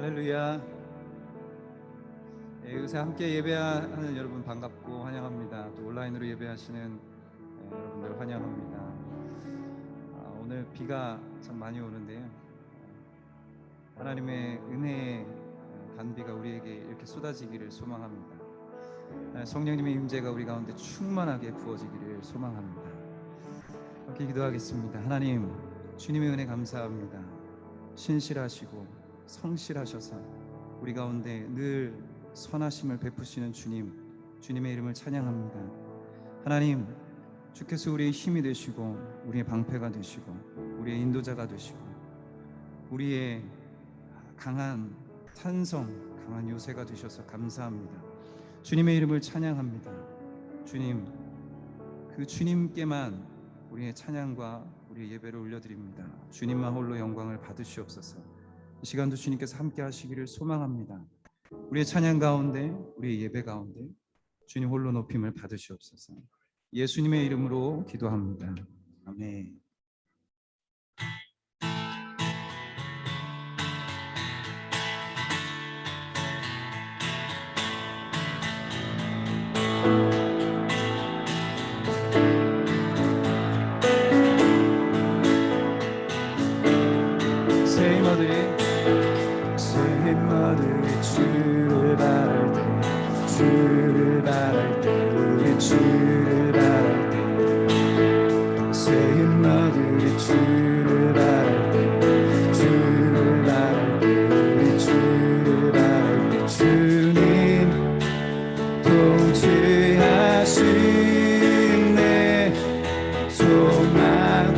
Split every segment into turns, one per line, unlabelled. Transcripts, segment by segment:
할렐루야. 요새 함께 예배하는 여러분 반갑고 환영합니다. 또 온라인으로 예배하시는 여러분들 환영합니다. 오늘 비가 참 많이 오는데요. 하나님의 은혜의 단비가 우리에게 이렇게 쏟아지기를 소망합니다. 성령님의 임재가 우리 가운데 충만하게 부어지기를 소망합니다. 함께 기도하겠습니다. 하나님, 주님의 은혜 감사합니다. 신실하시고 성실하셔서 우리 가운데 늘 선하심을 베푸시는 주님, 주님의 이름을 찬양합니다. 하나님, 주께서 우리의 힘이 되시고 우리의 방패가 되시고 우리의 인도자가 되시고 우리의 강한 탄성, 강한 요새가 되셔서 감사합니다. 주님의 이름을 찬양합니다. 주님, 그 주님께만 우리의 찬양과 우리의 예배를 올려드립니다. 주님만 홀로 영광을 받으시옵소서. 이 시간도 주님께서 함께 하시기를 소망합니다. 우리의 찬양 가운데, 우리의 예배 가운데 주님 홀로 높임을 받으시옵소서. 예수님의 이름으로 기도합니다. 아멘. 주를 바랄 때 우리 주를 바랄 때 새 힘마들이 주를 바랄 때 우리 주를 바랄 때 주님 통치하신 내 소망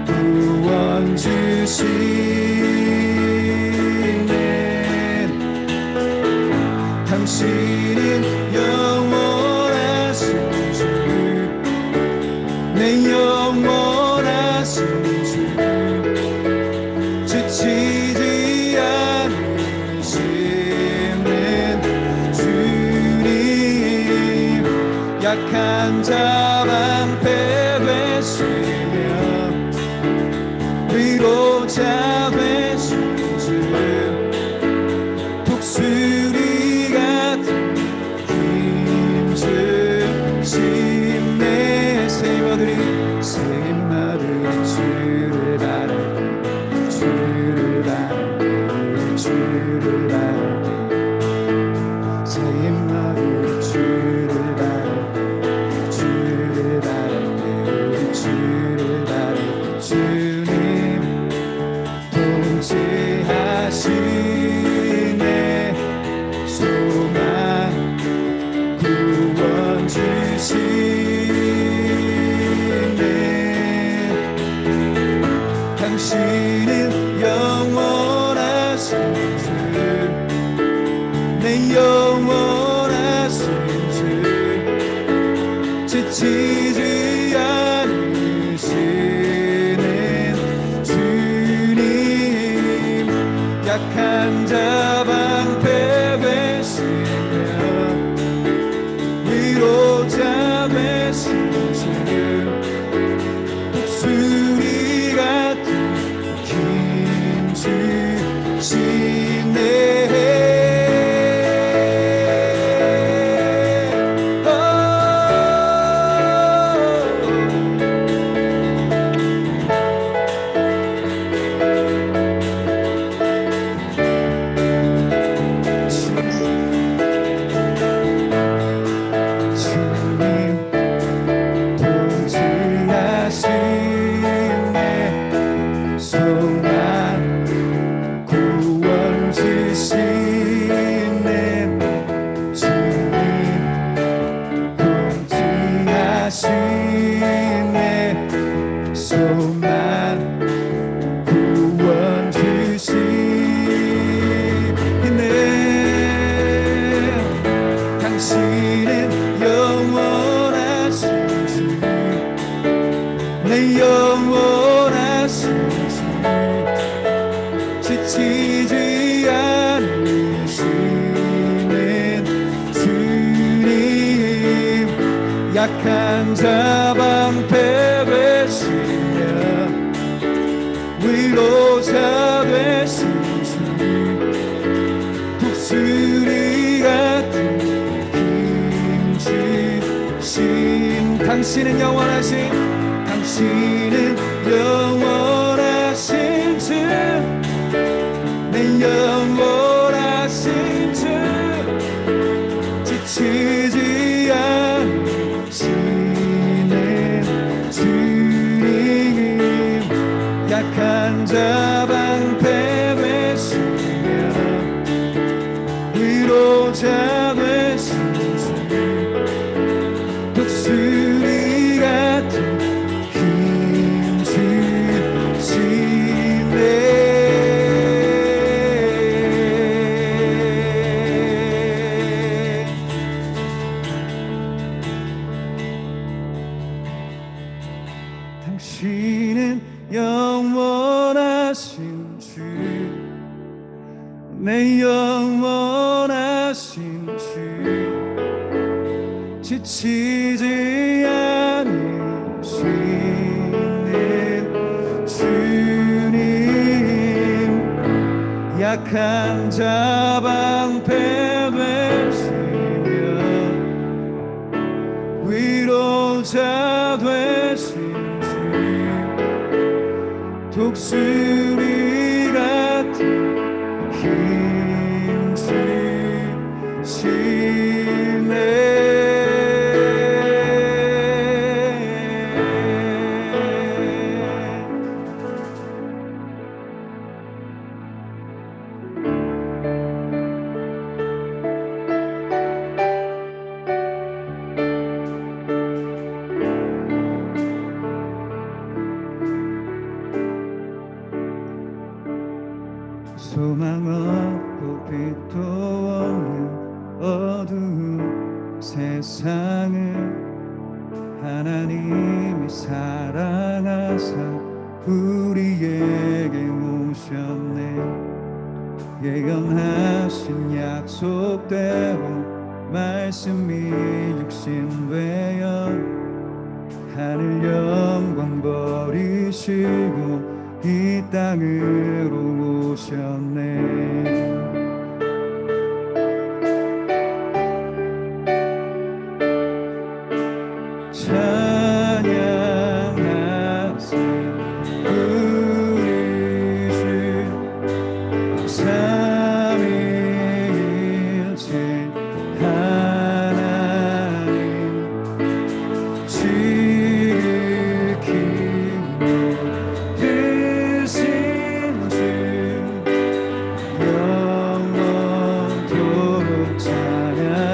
구원 주신 당신은 영원하신 주, 내 영원하신 주, 지치지 않으시는 주님, 약한 자 방패 되시며 위로자 되신 주, 독수리 새마들이 주를 바랄 때 주를 바랄 때 새마들이 주를 바랄 때 우리 주를 바랄 때 주님 통치하시네 소망 구원 주시네 당신은 영원하신 주, 내 영원하신 주, 지치지 않으시는 주님, 약한 자 방패 되시며 위로자 되신 주, 독수리 같은 힘 주시네. 당신은 영원하신 주, 내 영원하신 주, 지치지 않으시는 주님, 약한 자 방패 되시며 위로자 되신 주, 당신은 영원하신 주, 내 영원하신 주, 지치지 않으시는 주님, 약한 자 방패 되시며 위로자 되신 주, 독수리 같은 힘 주시네. 당신은 영원하신 주, 내 영원하신 주, 지치지 않으시는 주님, 약한 자 방패 되시며 위로자 되신 독수리 같은 힘 주시네. 소망 없고 빛도 없는 어두운 세상을 하나님이 사랑하사 우리에게 오셨네. 예언하신 약속대로 말씀이 육신되어 하늘 영광 버리시고 이 땅으로 오셨네. 찬양하세 우리 주 삼위일체 하나님, 지키며 되신 주 영원토록 찬양합니다.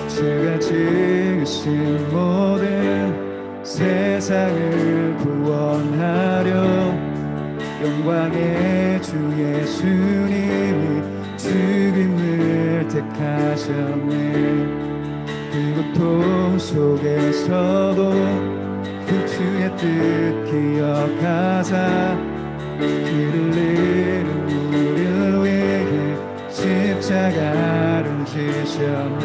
주가 지으신 모든 세상을 구원하려 영광의 주 예수님이 죽임을 택하셨네. 그 고통 속에서도 주의 뜻 기억하자 길을 잃은 우리를 위해 십자가를 지셨네.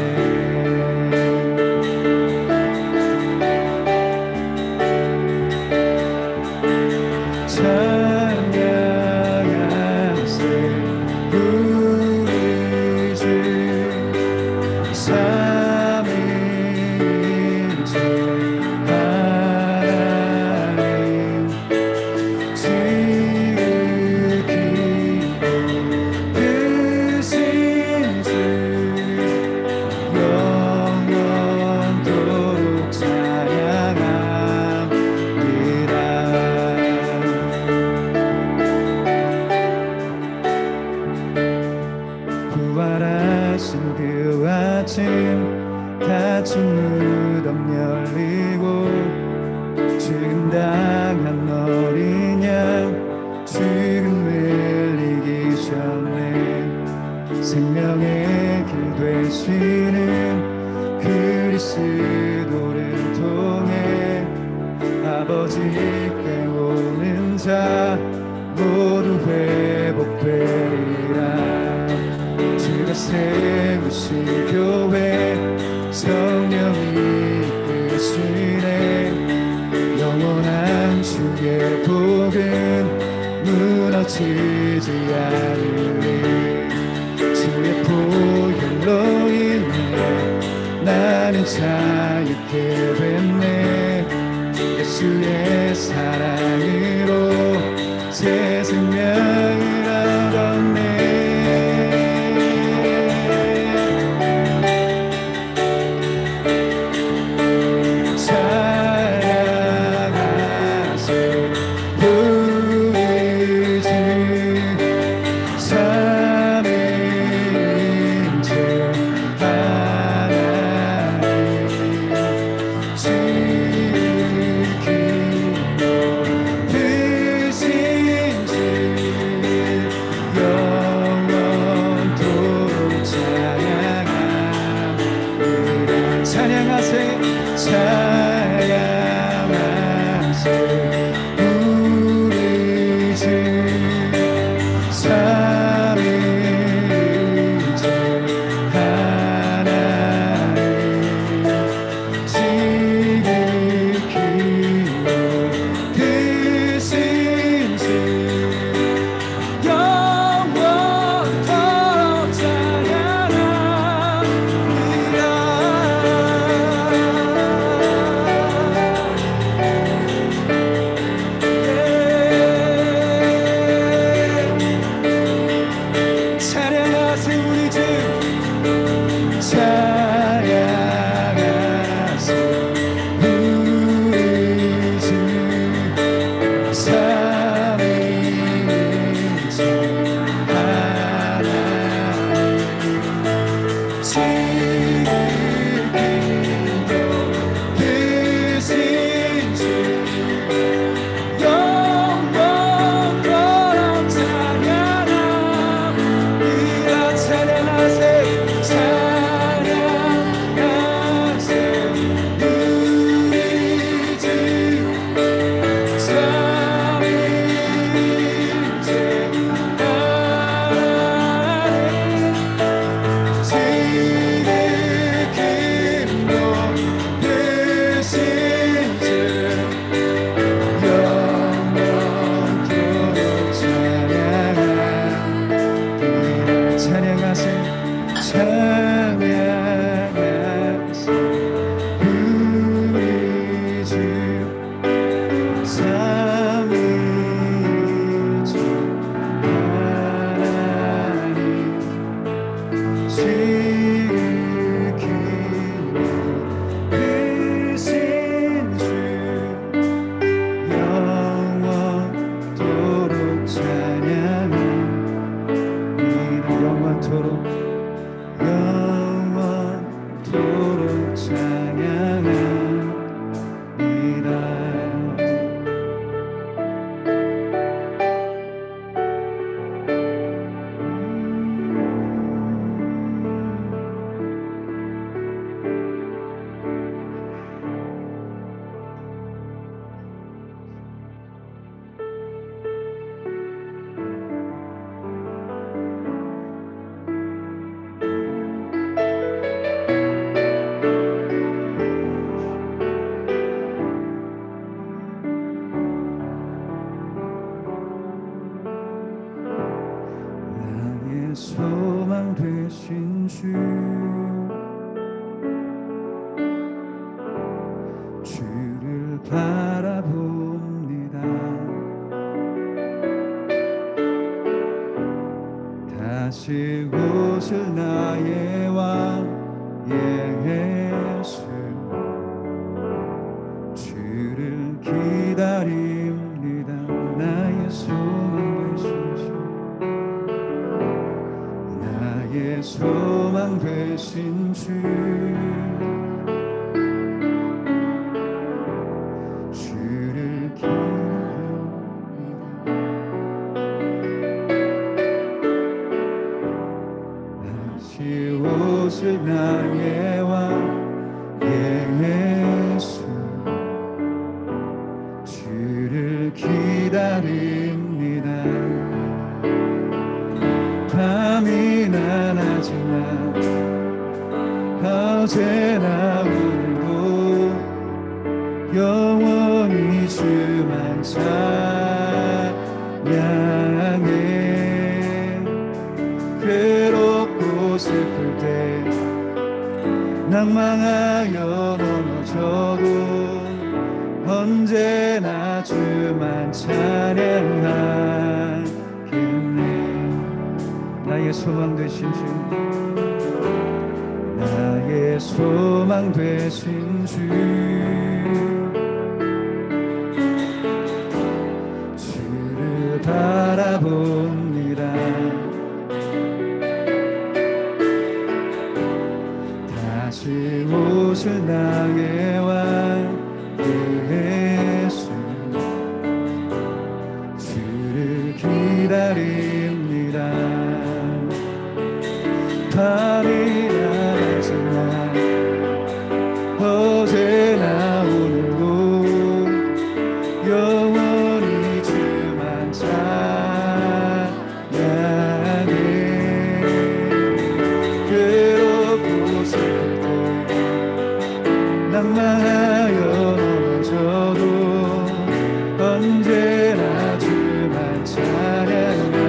찬양하세 우리 주 삼위일체 하나님, 지키고 되신 주 영원토록 찬양합니다. 부활하신 그 아침 닫힌 무덤 열리고 죽음 당한 어린 양 죽음을 이기셨네. 생명의 길 되시는 그리스도를 통해 아버지께 오는 자 모두 회복되리라. 주가 세우신 교회 성령이 이끄시네. 영원한 주의 복은 무너 멈춰지지 않으리. 주의 보혈로 인해 나는 자유케 됐네. 예수의 사랑으로 새 생명을 얻었네. 찬양하세 우리 주 삼위일체 하나님 지키고 크신 주 영원토록 찬양하리라. 찬양하세 찬양하세 우리 주 삼위일체 하나님 지키고 크신 주 영원토록 찬양하세 우리 주 찬양하세 우리 주 삼위일체 하나님 지키고 크신 주 영원토록 찬양하리라. 찬양하세 찬양하세 우리 주 삼위일체 하나님 지키고 크신 주 영원토록 찬양하세 찬양하세 우리 주 삼위일체 하나님 지키고 크신 주 영원토록 찬양하리라. 영원토록 찬양하리라. 나의 소망 되신 주 주를 바라봅니다. 다시 오실 나의 왕 예수 주를 기다립니다. 나의 소망 되신 주 나의 소망 되신 주 주를 기다립니다. 다시 오실 나의 왕 예수 주를 기다립니다. 밤이나 낮이나 어제나 오늘도 영원히 주만 찬양하리. 슬플 때 낭망하여 넘어져도 언제나 주만 찬양하겠네. 나의 소망 되신 주, 나의 소망 되신 주, 주를 바라봅니다. 다시 오실 나의 왕 예수, 주를 기다립니다. 밤이나 낮이나 어제나 오늘도 영원히 주만 찬양해. 괴롭고 슬플 때 낭만하여 넘어져도 언제나 주만 찬양하겠네.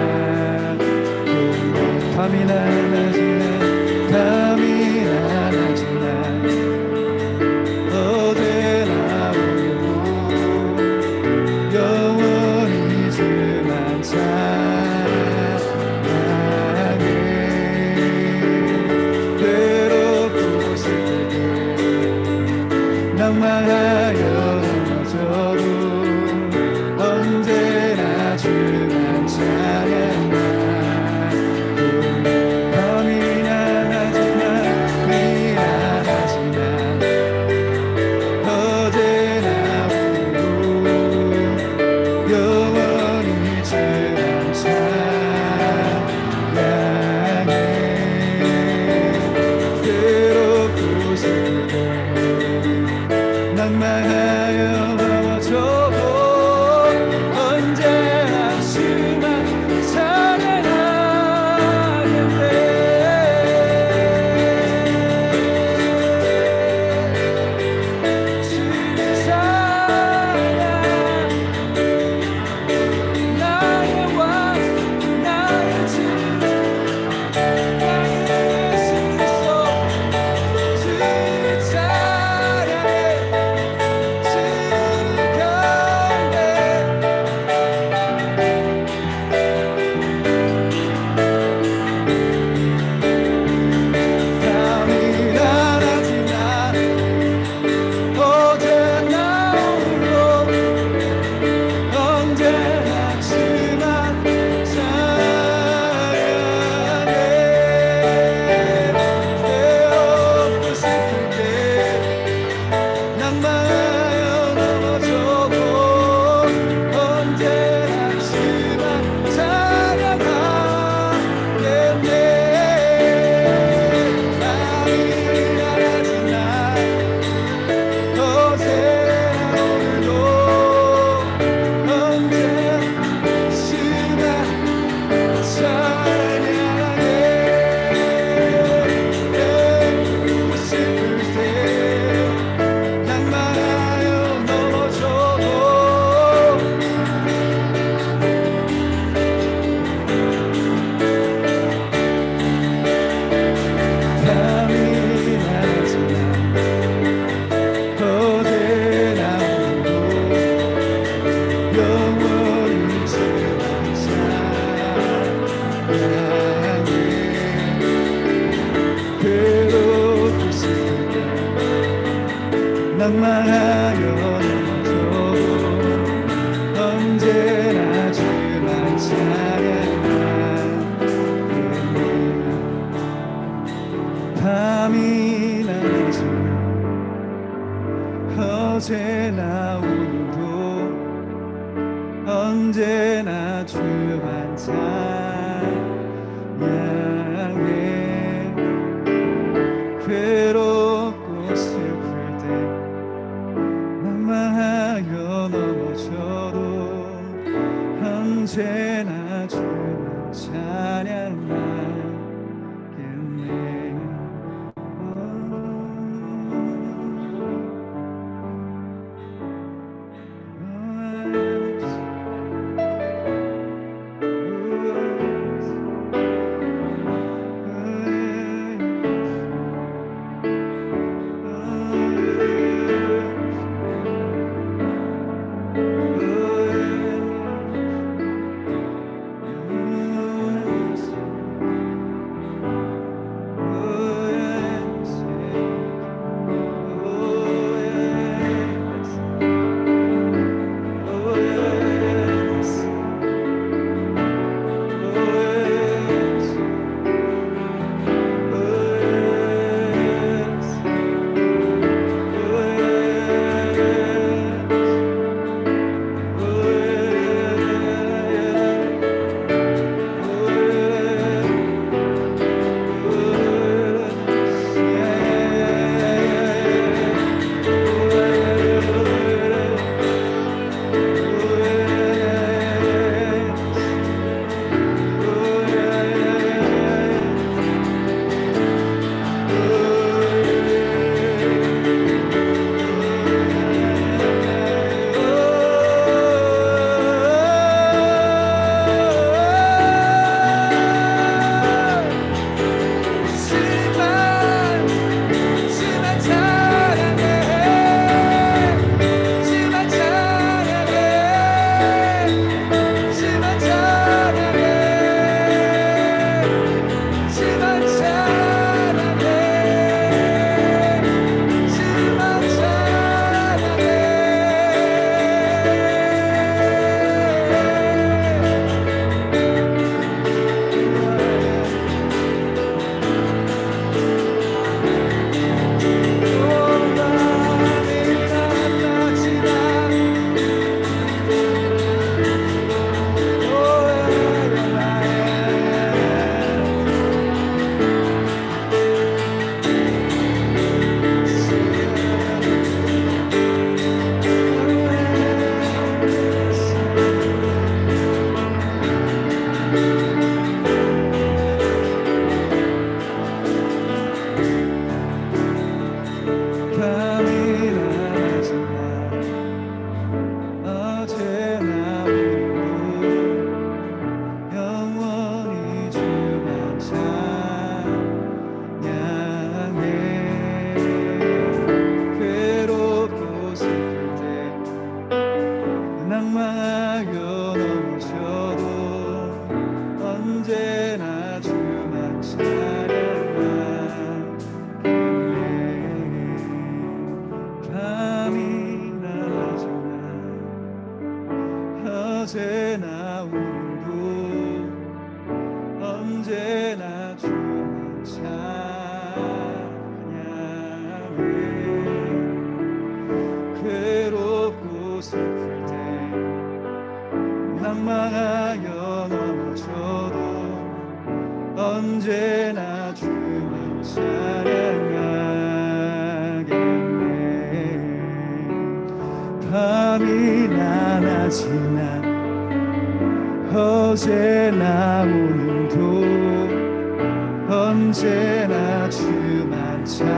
밤이나 낮이나 밤이나 낮이나 어제나 오늘도 영원히 주만 찬양하게. 괴롭고 슬플 때 낭만하여 넘어져도 언제나 주만 찬양하게. 밤이나 낮이나 밤이나 낮이나 어제나 오늘도 영원히 주만 찬양해. 괴롭고 슬플 때 낭만하여 넘어져도 언제나 주만 찬양하겠네. 주를 찬양, 나의 왕 나의 주 나의 예수 그리스도, 주를 찬양해. 낭만하여 넘어져도 언제나 주만 찬양하겠네. 밤이나 낮이나 어제나 오늘도 언제나 주만 찬양해. 괴롭고 슬플 때 낭만하여 넘어져도 언제나 주만 찬양하겠네. 언제나 오늘도 언제나 주만 찬양해. 괴롭고 슬플 때 낭망하여 넘어져도 언제나 주만 찬양하겠네. 밤이나 낮이나 어제나 오늘도 언제나 주만 찬양해.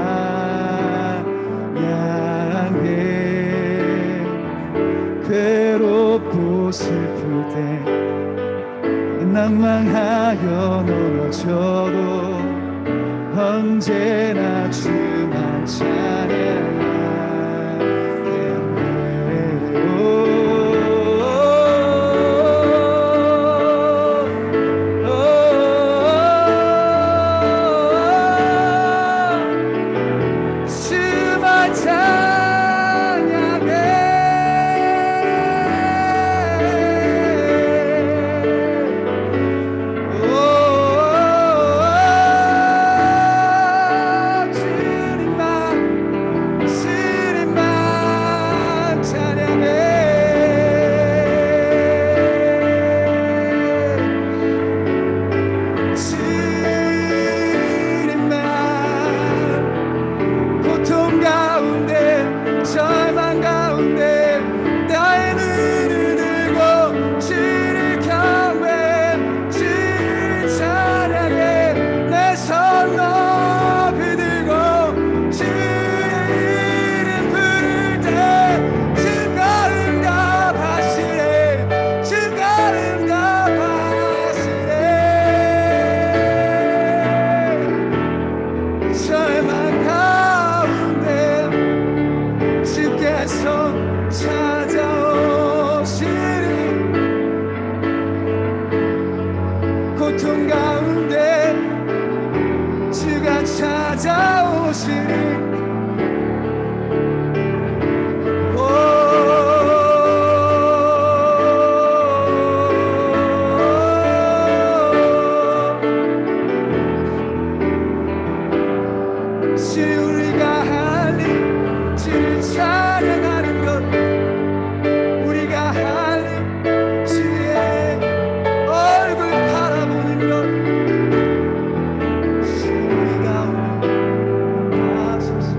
괴롭고 슬플 때 낭망하여 넘어져도 언제나 주만 찬양하겠네. 고통 가운데 주가 찾아오시니 우리가 할 일 주를 찬양하는 것, 우리가 할 일 주의 얼굴 바라보는 것. 우리 가운데 나서서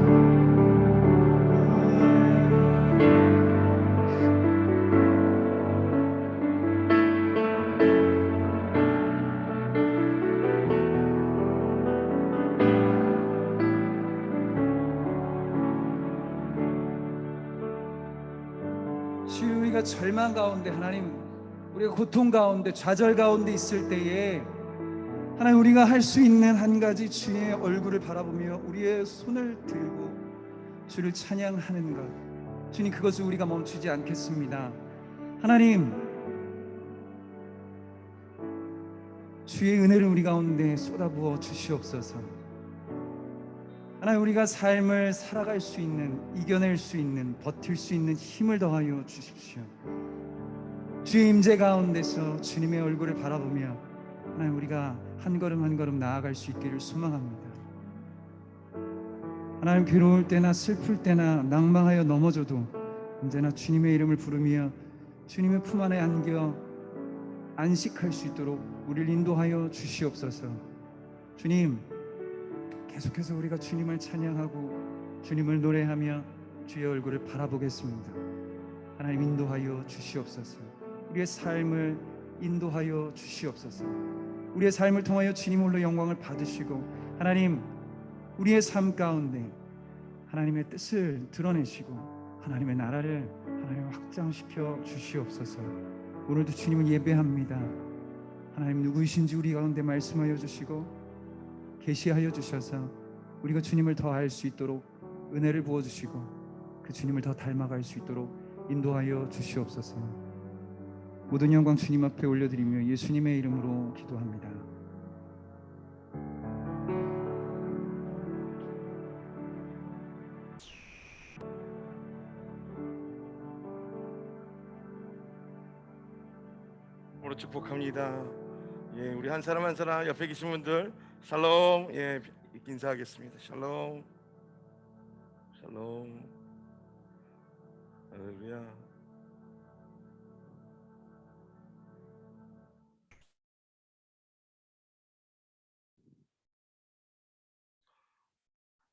주여, 우리가 절망 가운데, 하나님 우리가 고통 가운데 좌절 가운데 있을 때에 하나님 우리가 할 수 있는 한 가지, 주의 얼굴을 바라보며 우리의 손을 들고 주를 찬양하는 것. 주님, 그것을 우리가 멈추지 않겠습니다. 하나님, 주의 은혜를 우리 가운데 쏟아부어 주시옵소서. 하나님, 우리가 삶을 살아갈 수 있는, 이겨낼 수 있는, 버틸 수 있는 힘을 더하여 주십시오. 주의 임재 가운데서 주님의 얼굴을 바라보며 하나님 우리가 한 걸음 한 걸음 나아갈 수 있기를 소망합니다. 하나님, 괴로울 때나 슬플 때나 낭망하여 넘어져도 언제나 주님의 이름을 부르며 주님의 품 안에 안겨 안식할 수 있도록 우리를 인도하여 주시옵소서. 주님, 계속해서 우리가 주님을 찬양하고 주님을 노래하며 주의 얼굴을 바라보겠습니다. 하나님, 인도하여 주시옵소서. 우리의 삶을 인도하여 주시옵소서. 우리의 삶을 통하여 주님 홀로 영광을 받으시고 하나님 우리의 삶 가운데 하나님의 뜻을 드러내시고 하나님의 나라를 하나님 확장시켜 주시옵소서. 오늘도 주님을 예배합니다. 하나님 누구이신지 우리 가운데 말씀하여 주시고 계시하여 주셔서 우리가 주님을 더 알 수 있도록 은혜를 부어주시고 그 주님을 더 닮아갈 수 있도록 인도하여 주시옵소서. 모든 영광 주님 앞에 올려드리며 예수님의 이름으로 기도합니다.
오늘 축복합니다. 예, 우리 한 사람 한 사람 옆에 계신 분들 샬롬, 예, 인사하겠습니다. 샬롬, 샬롬, 할렐루야.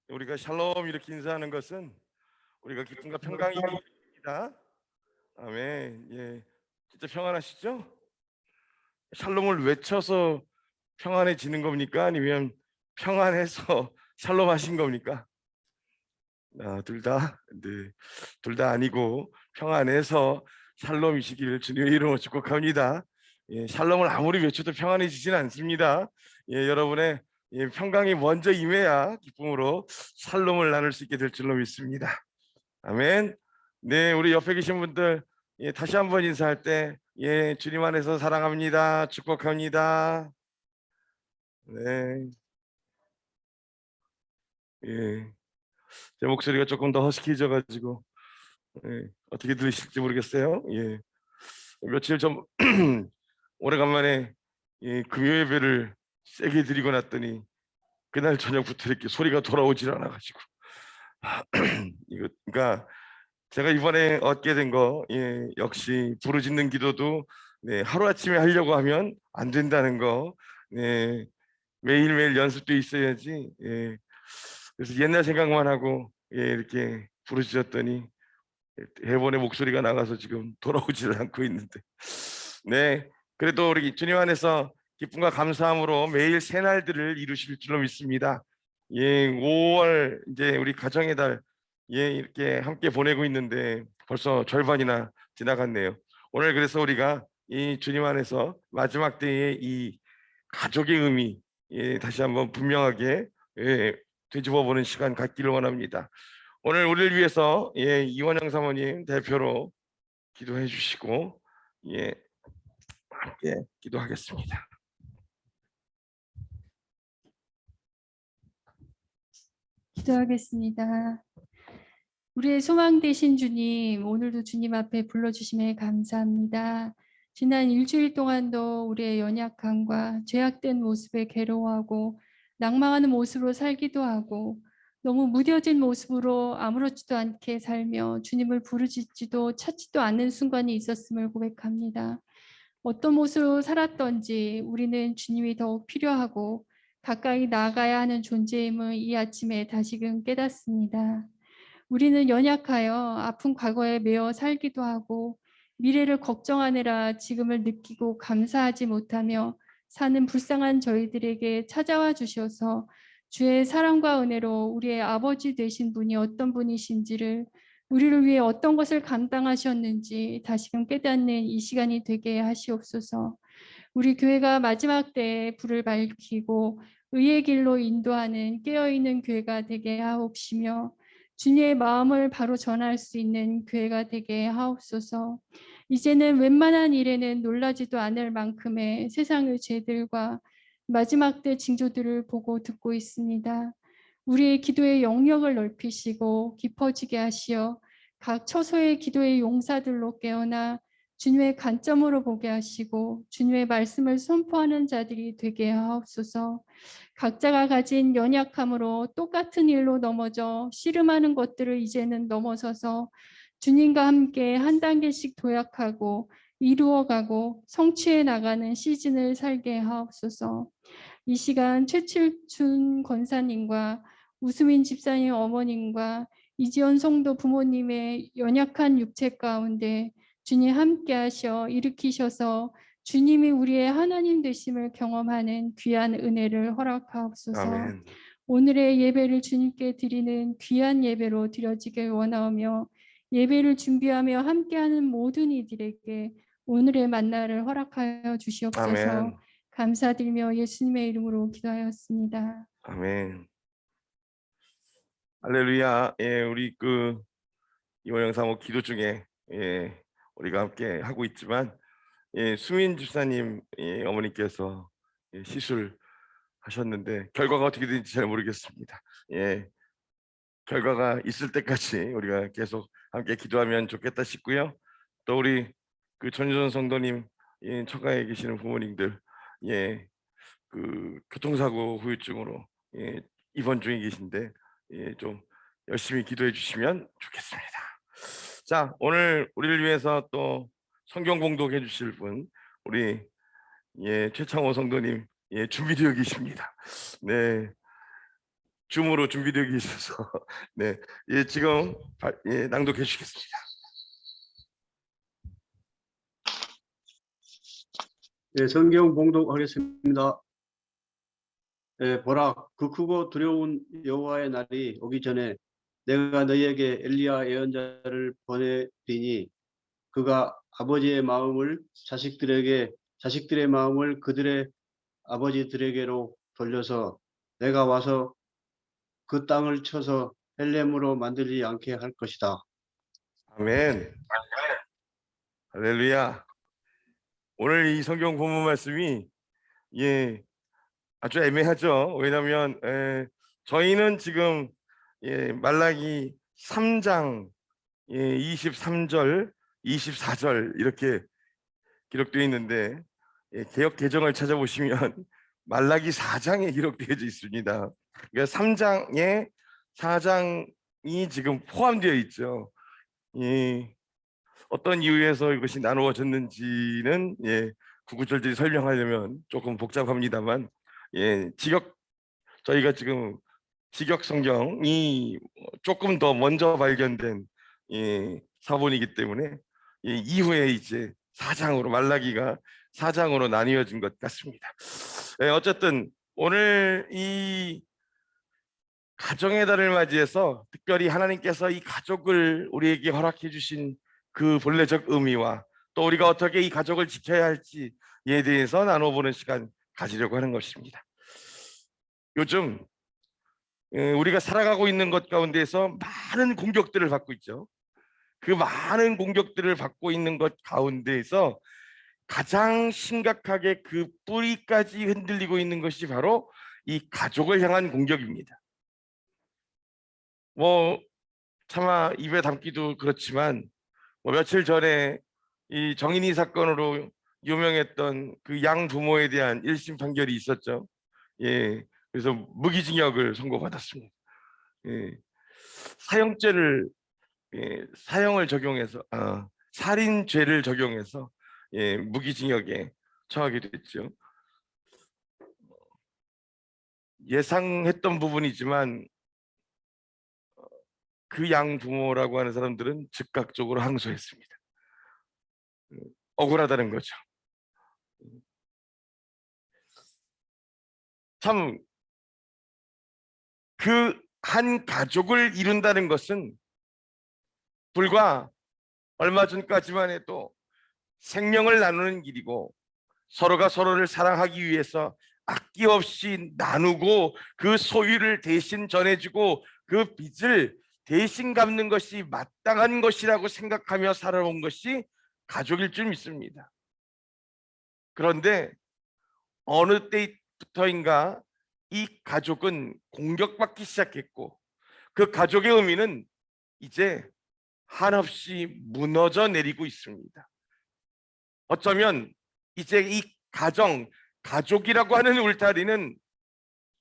우리가 샬롬 이렇게 인사하는 것은 우리가 기쁨과 평강이 있습니다. 아멘. 예, 진짜 평안하시죠? 샬롬을 외쳐서 평안해지는 겁니까? 아니면 평안해서 샬롬하신 겁니까? 둘 다, 네, 둘 다 아니고 평안해서 샬롬이시기를 주님의 이름으로 축복합니다. 예, 샬롬을 아무리 외쳐도 평안해지진 않습니다. 예, 여러분의 평강이 먼저 임해야 기쁨으로 샬롬을 나눌 수 있게 될 줄로 믿습니다. 아멘. 네, 우리 옆에 계신 분들 다시 한번 인사할 때 주님 안에서 사랑합니다. 축복합니다. 네, 제 목소리가 조금 더 허스키해져가지고 어떻게 들으실지 모르겠어요. 며칠 전 오래간만에 금요 예배를 세게 드리고 났더니 그날 저녁부터 이렇게 소리가 돌아오질 않아가지고 이거 그러니까 제가 이번에 얻게 된 거 역시 부르짖는 기도도 하루아침에 하려고 하면 안 된다는 거 매일매일 연습도 있어야지. 그래서 옛날 생각만 하고 이렇게 부르짖었더니 해본의 목소리가 나가서 지금 돌아오지를 않고 있는데 그래도 우리 주님 안에서 기쁨과 감사함으로 매일 새날들을 이루실 줄로 믿습니다. 5월 이제 우리 가정의 달 이렇게 함께 보내고 있는데 벌써 절반이나 지나갔네요. 오늘 그래서 우리가 이 주님 안에서 마지막 때의 이 가족의 의미 다시 한번 분명하게 되짚어보는 시간 갖기를 원합니다. 오늘 우리를 위해서 이원영 사모님 대표로 기도해 주시고 함께 기도하겠습니다.
기도하겠습니다. 우리의 소망 되신 주님, 오늘도 주님 앞에 불러주심에 감사합니다. 지난 일주일 동안도 우리의 연약함과 죄악된 모습에 괴로워하고 낭망하는 모습으로 살기도 하고 너무 무뎌진 모습으로 아무렇지도 않게 살며 주님을 부르짖지도 찾지도 않는 순간이 있었음을 고백합니다. 어떤 모습으로 살았던지 우리는 주님이 더욱 필요하고 가까이 나아가야 하는 존재임을 이 아침에 다시금 깨닫습니다. 우리는 연약하여 아픈 과거에 매여 살기도 하고 미래를 걱정하느라 지금을 느끼고 감사하지 못하며 사는 불쌍한 저희들에게 찾아와 주셔서 주의 사랑과 은혜로 우리의 아버지 되신 분이 어떤 분이신지를 우리를 위해 어떤 것을 감당하셨는지 다시금 깨닫는 이 시간이 되게 하시옵소서. 우리 교회가 마지막 때에 불을 밝히고 의의 길로 인도하는 깨어있는 교회가 되게 하옵시며 주님의 마음을 바로 전할 수 있는 교회가 되게 하옵소서. 이제는 웬만한 일에는 놀라지도 않을 만큼의 세상의 죄들과 마지막 때 징조들을 보고 듣고 있습니다. 우리의 기도의 영역을 넓히시고 깊어지게 하시어 각 처소의 기도의 용사들로 깨어나 주님의 관점으로 보게 하시고 주님의 말씀을 선포하는 자들이 되게 하옵소서. 각자가 가진 연약함으로 똑같은 일로 넘어져 씨름하는 것들을 이제는 넘어서서 주님과 함께 한 단계씩 도약하고 이루어가고 성취해 나가는 시즌을 살게 하옵소서. 이 시간 최칠춘 권사님과 우수민 집사님 어머님과 이지연 성도 부모님의 연약한 육체 가운데 주님 함께 하셔 일으키셔서 주님이 우리의 하나님 되심을 경험하는 귀한 은혜를 허락하옵소서.
아멘.
오늘의 예배를 주님께 드리는 귀한 예배로 드려지길 원하오며 예배를 준비하며 함께하는 모든 이들에게 오늘의 만나를 허락하여 주시옵소서.
아멘.
감사드리며 예수님의 이름으로 기도하였습니다.
아멘. 할렐루야. 예, 우리 이번 영상 기도 중에 우리가 함께 하고 있지만 수민 집사님 어머니께서 시술하셨는데 결과가 어떻게 되는지 잘 모르겠습니다. 결과가 있을 때까지 우리가 계속 함께 기도하면 좋겠다 싶고요. 또 우리 전유선 성도님 처가에 계시는 부모님들 교통사고 후유증으로 입원 중에 계신데 좀 열심히 기도해 주시면 좋겠습니다. 자, 오늘 우리를 위해서 또 성경 공독해 주실 분 우리 최창호 성도님 준비되어 계십니다. 네, 줌으로 준비되어 계셔서 네, 지금 낭독해 주시겠습니다.
네, 성경 봉독하겠습니다. 보라, 그 크고 두려운 여호와의 날이 오기 전에 내가 너희에게 엘리야 예언자를 보내리니 그가 아버지의 마음을 자식들의 마음을 그들의 아버지들에게로 돌려서 내가 와서 그 땅을 쳐서 헬렘으로 만들지 않게 할 것이다.
아멘. 할렐루야. 오늘 이 성경 본문 말씀이 아주 애매하죠. 왜냐하면 저희는 지금 말라기 3장 23절, 24절 이렇게 기록되어 있는데 개역 개정을 찾아보시면 말라기 4장에 기록되어 있습니다. 그러니까 3장에 4장이 지금 포함되어 있죠. 어떤 이유에서 이것이 나누어졌는지는 구구절절히 설명하려면 조금 복잡합니다만 저희가 지금 직역 성경이 조금 더 먼저 발견된 사본이기 때문에 이후에 이제 4장으로 말라기가 4장으로 나뉘어진 것 같습니다. 어쨌든 오늘 이 가정의 달을 맞이해서 특별히 하나님께서 이 가족을 우리에게 허락해 주신 그 본래적 의미와 또 우리가 어떻게 이 가족을 지켜야 할지에 대해서 나눠보는 시간 가지려고 하는 것입니다. 요즘 우리가 살아가고 있는 것 가운데서 많은 공격들을 받고 있죠. 그 많은 공격들을 받고 있는 것 가운데에서 가장 심각하게 그 뿌리까지 흔들리고 있는 것이 바로 이 가족을 향한 공격입니다. 차마 입에 담기도 그렇지만 며칠 전에 이 정인이 사건으로 유명했던 그 양 부모에 대한 1심 판결이 있었죠. 그래서 무기징역을 선고받았습니다. 사형을 적용해서 살인죄를 적용해서 무기징역에 처하게 됐죠. 예상했던 부분이지만 그 양 부모라고 하는 사람들은 즉각적으로 항소했습니다. 억울하다는 거죠. 참 그 한 가족을 이룬다는 것은 불과 얼마 전까지만 해도 생명을 나누는 길이고 서로가 서로를 사랑하기 위해서 아낌없이 나누고 그 소유를 대신 전해주고 그 빚을 대신 갚는 것이 마땅한 것이라고 생각하며 살아온 것이 가족일 줄 믿습니다. 그런데 어느 때부터인가 이 가족은 공격받기 시작했고 그 가족의 의미는 이제 한없이 무너져 내리고 있습니다. 어쩌면 이제 이 가족이라고 하는 울타리는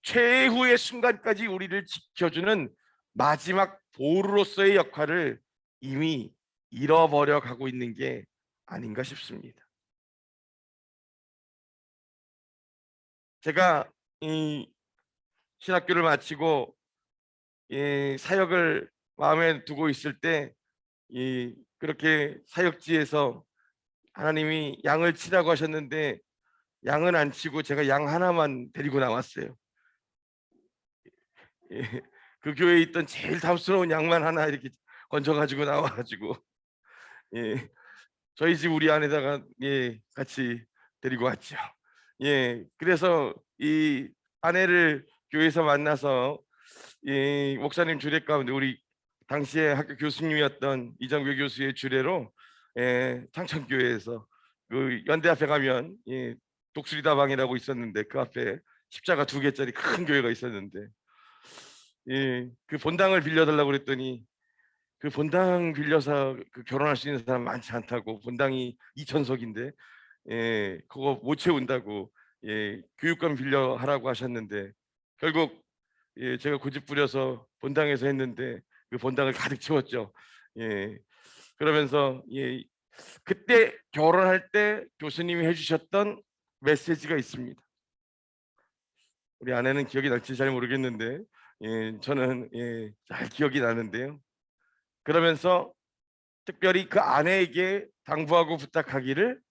최후의 순간까지 우리를 지켜주는 마지막 보루로서의 역할을 이미 잃어버려 가고 있는 게 아닌가 싶습니다. 제가 이 신학교를 마치고 사역을 마음에 두고 있을 때 그렇게 사역지에서 하나님이 양을 치라고 하셨는데 양은 안 치고 제가 양 하나만 데리고 나왔어요. 예, 그 교회에 있던 제일 탐스러운 양만 하나 이렇게 건져가지고 나와가지고 예, 저희 집 우리 안에다가 같이 데리고 왔죠. 그래서 이 아내를 교회에서 만나서 목사님 주례 가운데 우리 당시에 학교 교수님이었던 이정교 교수의 주례로 창천교회에서 그 연대 앞에 가면 독수리다방이라고 있었는데 그 앞에 십자가 2개짜리 큰 교회가 있었는데 그 본당을 빌려달라고 그랬더니 그 본당 빌려서 그 결혼할 수 있는 사람 많지 않다고, 본당이 2,000석인데 그거 못 채운다고 교육관 빌려 하라고 하셨는데 결국 제가 고집 부려서 본당에서 했는데 그 본당을 가득 채웠죠. 그러면서 그때 결혼할 때 교수님이 해주셨던 메시지가 있습니다. 우리 아내는 기억이 날지 잘 모르겠는데 저는 잘 기억이 나는데요. 그러면서 특별히 그 아내에게 당부하고 부탁하기를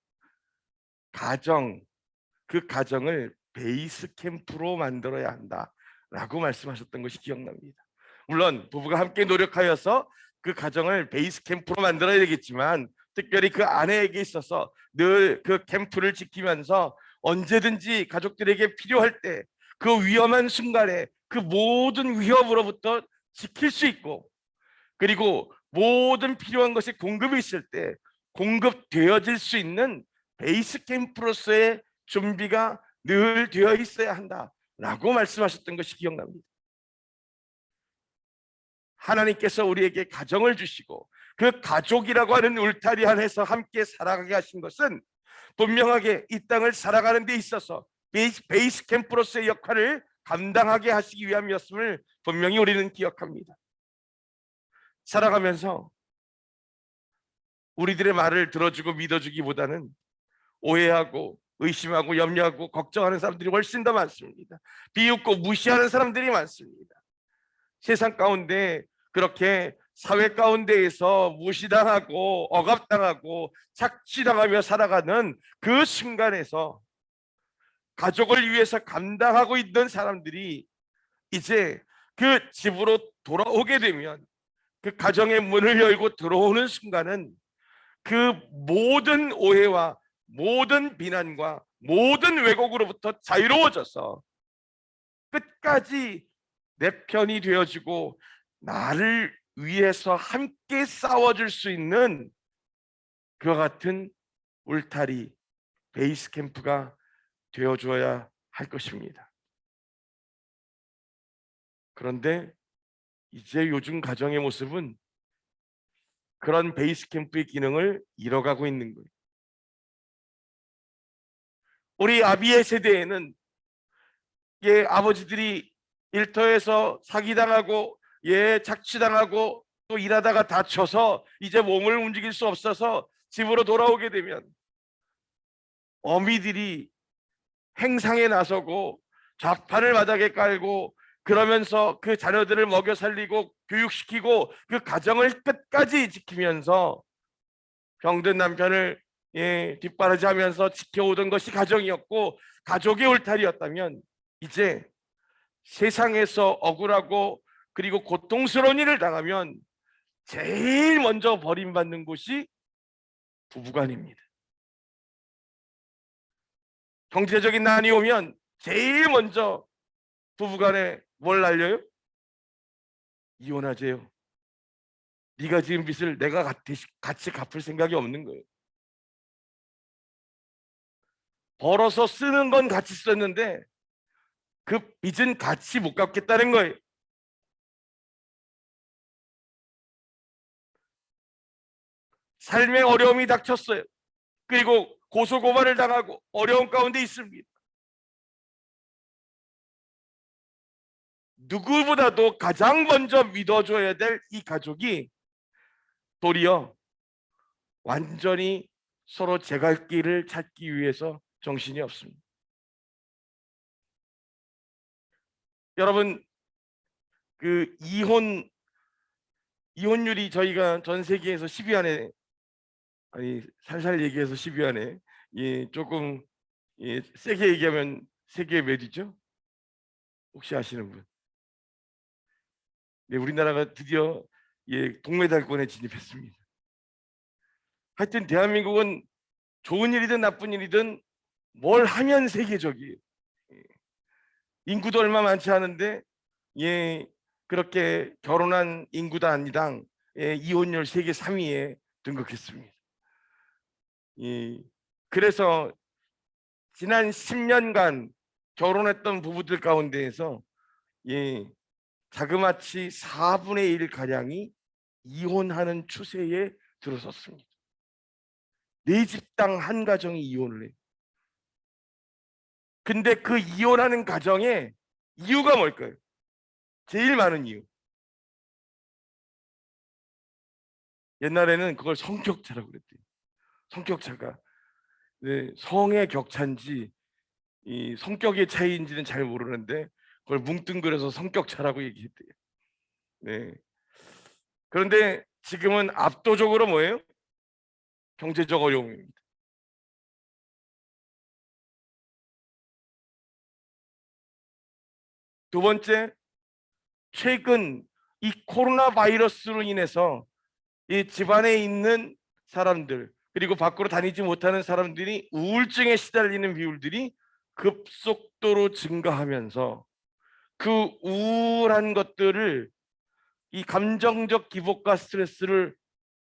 그 가정을 베이스 캠프로 만들어야 한다라고 말씀하셨던 것이 기억납니다. 물론 부부가 함께 노력하여서 그 가정을 베이스 캠프로 만들어야 되겠지만 특별히 그 아내에게 있어서 늘 그 캠프를 지키면서 언제든지 가족들에게 필요할 때 그 위험한 순간에 그 모든 위협으로부터 지킬 수 있고, 그리고 모든 필요한 것이 공급이 있을 때 공급되어질 수 있는 베이스 캠프로서의 준비가 늘 되어 있어야 한다라고 말씀하셨던 것이 기억납니다. 하나님께서 우리에게 가정을 주시고 그 가족이라고 하는 울타리 안에서 함께 살아가게 하신 것은 분명하게 이 땅을 살아가는 데 있어서 베이스 캠프로서의 역할을 감당하게 하시기 위함이었음을 분명히 우리는 기억합니다. 살아가면서 우리들의 말을 들어주고 믿어주기보다는 오해하고 의심하고 염려하고 걱정하는 사람들이 훨씬 더 많습니다. 비웃고 무시하는 사람들이 많습니다. 세상 가운데 그렇게 사회 가운데에서 무시당하고 억압당하고 착취당하며 살아가는 그 순간에서 가족을 위해서 감당하고 있던 사람들이 이제 그 집으로 돌아오게 되면, 그 가정의 문을 열고 들어오는 순간은 그 모든 오해와 모든 비난과 모든 왜곡으로부터 자유로워져서 끝까지 내 편이 되어지고 나를 위해서 함께 싸워줄 수 있는 그와 같은 울타리, 베이스 캠프가 되어줘야 할 것입니다. 그런데 이제 요즘 가정의 모습은 그런 베이스 캠프의 기능을 잃어가고 있는 거예요. 우리 아비의 세대에는 아버지들이 일터에서 사기당하고 착취당하고 또 일하다가 다쳐서 이제 몸을 움직일 수 없어서 집으로 돌아오게 되면 어미들이 행상에 나서고 좌판을 바닥에 깔고 그러면서 그 자녀들을 먹여 살리고 교육시키고 그 가정을 끝까지 지키면서 병든 남편을 뒷바라지하면서 지켜오던 것이 가정이었고 가족의 울타리였다면, 이제 세상에서 억울하고 그리고 고통스러운 일을 당하면 제일 먼저 버림받는 곳이 부부간입니다. 경제적인 난이 오면 제일 먼저 부부간에 뭘 날려요? 이혼하재요. 네가 지은 빚을 내가 같이 갚을 생각이 없는 거예요. 벌어서 쓰는 건 같이 썼는데 그 빚은 같이 못 갚겠다는 거예요. 삶의 어려움이 닥쳤어요. 그리고 고소고발을 당하고 어려운 가운데 있습니다. 누구보다도 가장 먼저 믿어줘야 될 이 가족이 도리어 완전히 서로 제갈 길을 찾기 위해서 정신이 없습니다. 여러분, 그 이혼율이 저희가 전 세계에서 10위 안에 아니 살살 얘기해서 12안에 조금 세게 얘기하면 세계의 몇이죠? 혹시 아시는 분? 네, 우리나라가 드디어 동메달권에 진입했습니다. 하여튼 대한민국은 좋은 일이든 나쁜 일이든 뭘 하면 세계적이에요. 인구도 얼마 많지 않은데 그렇게 결혼한 인구 단위당 이혼율 세계 3위에 등극했습니다. 그래서 지난 10년간 결혼했던 부부들 가운데에서 자그마치 4분의 1 가량이 이혼하는 추세에 들어섰습니다. 4집당 한 가정이 이혼을 해요. 근데 그 이혼하는 가정의 이유가 뭘까요? 제일 많은 이유. 옛날에는 그걸 성격차라고 그랬대요. 성격차가 성의 격차인지 이 성격의 차이인지는 잘 모르는데 그걸 뭉뚱그려서 성격차라고 얘기했대요. 네. 그런데 지금은 압도적으로 뭐예요? 경제적 어려움입니다. 두 번째, 최근 이 코로나 바이러스로 인해서 이 집안에 있는 사람들 그리고 밖으로 다니지 못하는 사람들이 우울증에 시달리는 비율들이 급속도로 증가하면서 그 우울한 것들을 이 감정적 기복과 스트레스를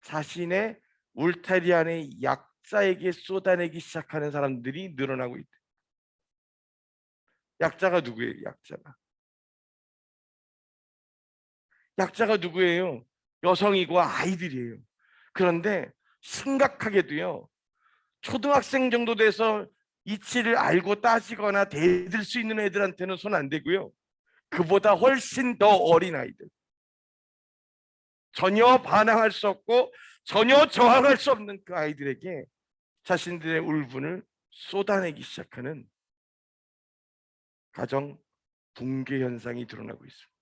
자신의 울타리 안에 약자에게 쏟아내기 시작하는 사람들이 늘어나고 있다. 약자가 누구예요? 약자가 누구예요? 여성이고 아이들이에요. 그런데 심각하게도요, 초등학생 정도 돼서 이치를 알고 따지거나 대들 수 있는 애들한테는 손 안 대고요, 그보다 훨씬 더 어린 아이들, 전혀 반항할 수 없고 전혀 저항할 수 없는 그 아이들에게 자신들의 울분을 쏟아내기 시작하는 가정 붕괴 현상이 드러나고 있습니다.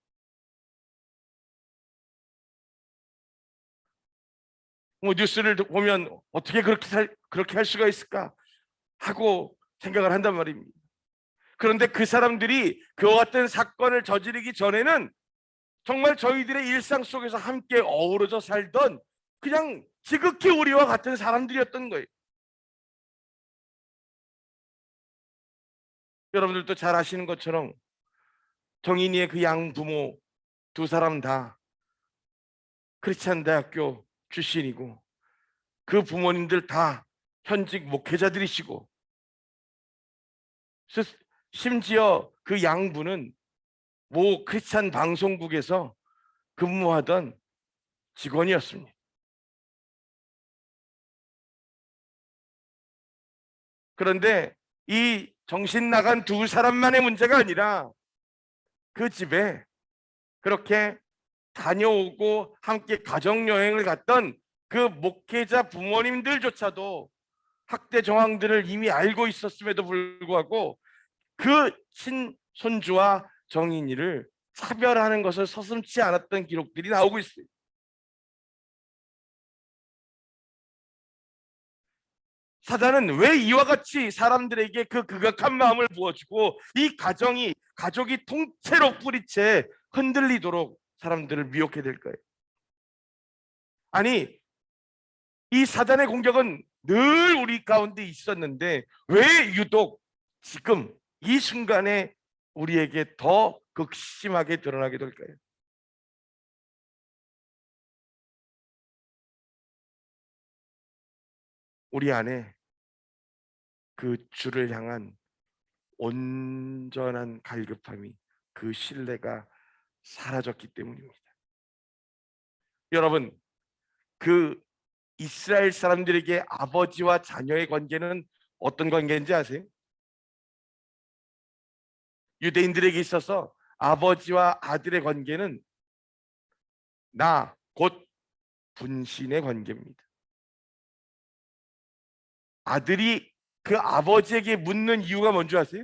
뭐 뉴스를 보면 어떻게 그렇게 할 수가 있을까 하고 생각을 한단 말입니다. 그런데 그 사람들이 그와 같은 사건을 저지르기 전에는 정말 저희들의 일상 속에서 함께 어우러져 살던 그냥 지극히 우리와 같은 사람들이었던 거예요. 여러분들도 잘 아시는 것처럼 정인이의 그 양부모 두 사람 다 크리스찬 대학교 출신이고 그 부모님들 다 현직 목회자들이시고 심지어 그 양부는 모 크리스찬 방송국에서 근무하던 직원이었습니다. 그런데 이 정신 나간 두 사람만의 문제가 아니라 그 집에 그렇게 다녀오고 함께 가정여행을 갔던 그 목회자 부모님들조차도 학대 정황들을 이미 알고 있었음에도 불구하고 그 친손주와 정인이를 차별하는 것을 서슴지 않았던 기록들이 나오고 있어요. 사단은 왜 이와 같이 사람들에게 그 극악한 마음을 부어주고 이 가족이 통째로 뿌리채 흔들리도록 사람들을 미혹해 될 거예요? 아니, 이 사단의 공격은 늘 우리 가운데 있었는데 왜 유독 지금 이 순간에 우리에게 더 극심하게 드러나게 될까요? 우리 안에 그 주를 향한 온전한 갈급함이, 그 신뢰가 사라졌기 때문입니다. 여러분, 그 이스라엘 사람들에게 아버지와 자녀의 관계는 어떤 관계인지 아세요? 유대인들에게 있어서 아버지와 아들의 관계는 나, 곧 분신의 관계입니다. 아들이 그 아버지에게 묻는 이유가 뭔지 아세요?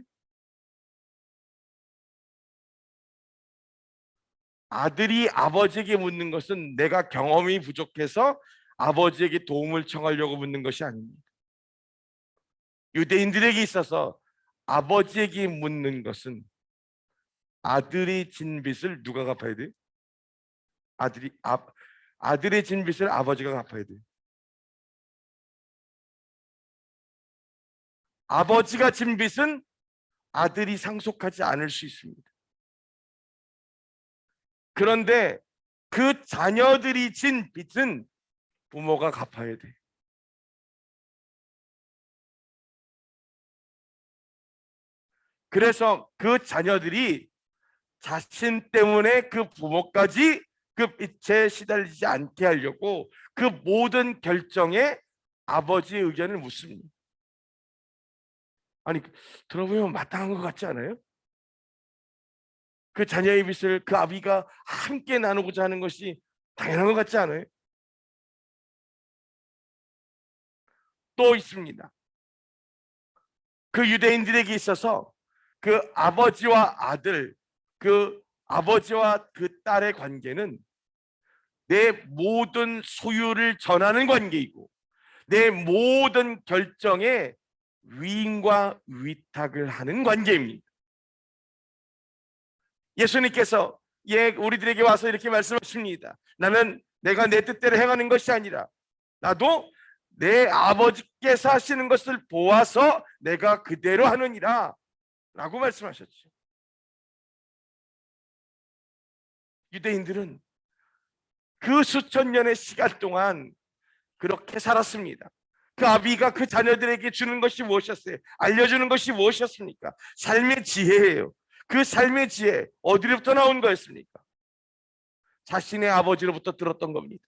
아들이 아버지에게 묻는 것은 내가 경험이 부족해서 아버지에게 도움을 청하려고 묻는 것이 아닙니다. 유대인들에게 있어서 아버지에게 묻는 것은 아들이 진 빚을 누가 갚아야 돼? 아들의 진 빚을 아버지가 갚아야 돼. 아버지가 진 빚은 아들이 상속하지 않을 수 있습니다. 그런데 그 자녀들이 진 빚은 부모가 갚아야 돼. 그래서 그 자녀들이 자신 때문에 그 부모까지 그 빚에 시달리지 않게 하려고 그 모든 결정에 아버지의 의견을 묻습니다. 아니, 들어보면 마땅한 것 같지 않아요? 그 자녀의 빚을 그 아비가 함께 나누고자 하는 것이 당연한 것 같지 않아요? 또 있습니다. 그 유대인들에게 있어서 그 아버지와 아들, 그 아버지와 그 딸의 관계는 내 모든 소유를 전하는 관계이고 내 모든 결정에 위임과 위탁을 하는 관계입니다. 예수님께서 우리들에게 와서 이렇게 말씀하십니다. 나는 내가 내 뜻대로 행하는 것이 아니라 나도 내 아버지께서 하시는 것을 보아서 내가 그대로 하느니라 라고 말씀하셨죠. 유대인들은 그 수천 년의 시간 동안 그렇게 살았습니다. 그 아비가 그 자녀들에게 주는 것이 무엇이었어요? 알려주는 것이 무엇이었습니까? 삶의 지혜예요. 그 삶의 지혜 어디로부터 나온 거였습니까? 자신의 아버지로부터 들었던 겁니다.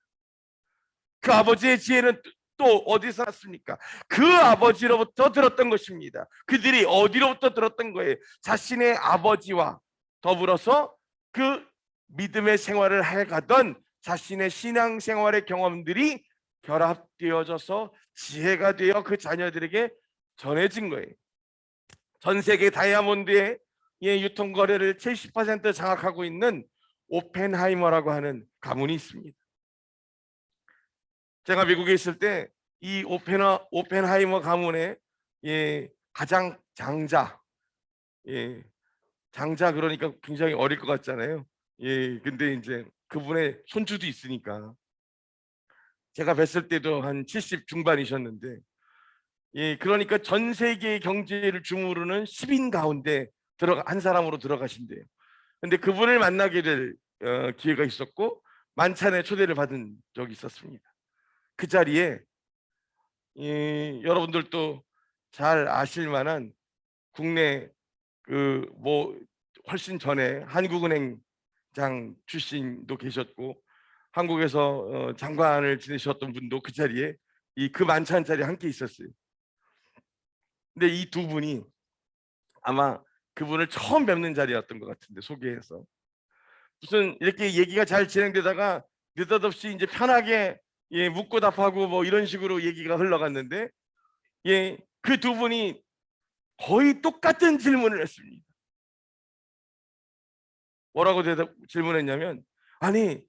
그 아버지의 지혜는 또 어디서 났습니까? 그 아버지로부터 들었던 것입니다. 그들이 어디로부터 들었던 거예요? 자신의 아버지와 더불어서 그 믿음의 생활을 해가던 자신의 신앙생활의 경험들이 결합되어져서 지혜가 되어 그 자녀들에게 전해진 거예요. 전 세계 다이아몬드의 유통거래를 70% 장악하고 있는 오펜하이머라고 하는 가문이 있습니다. 제가 미국에 있을 때 이 오펜하이머 가문의 가장 장자, 장자 그러니까 굉장히 어릴 것 같잖아요. 근데 이제 그분의 손주도 있으니까 제가 뵀을 때도 한 70 중반이셨는데, 그러니까 전 세계의 경제를 주무르는 10인 가운데 한 사람으로 들어가신대요. 근데 그분을 만나게 될 기회가 있었고 만찬에 초대를 받은 적이 있었습니다. 그 자리에 여러분들도 잘 아실 만한 국내 훨씬 전에 한국은행장 출신도 계셨고 한국에서 장관을 지내셨던 분도 그 자리에 그 만찬 자리에 함께 있었어요. 근데 이 두 분이 아마 그분을 처음 뵙는 자리였던 것 같은데, 소개해서 무슨 이렇게 얘기가 잘 진행되다가 느닷없이 이제 편하게 묻고 답하고 뭐 이런 식으로 얘기가 흘러갔는데, 그 두 분이 거의 똑같은 질문을 했습니다. 뭐라고 질문했냐면, 아니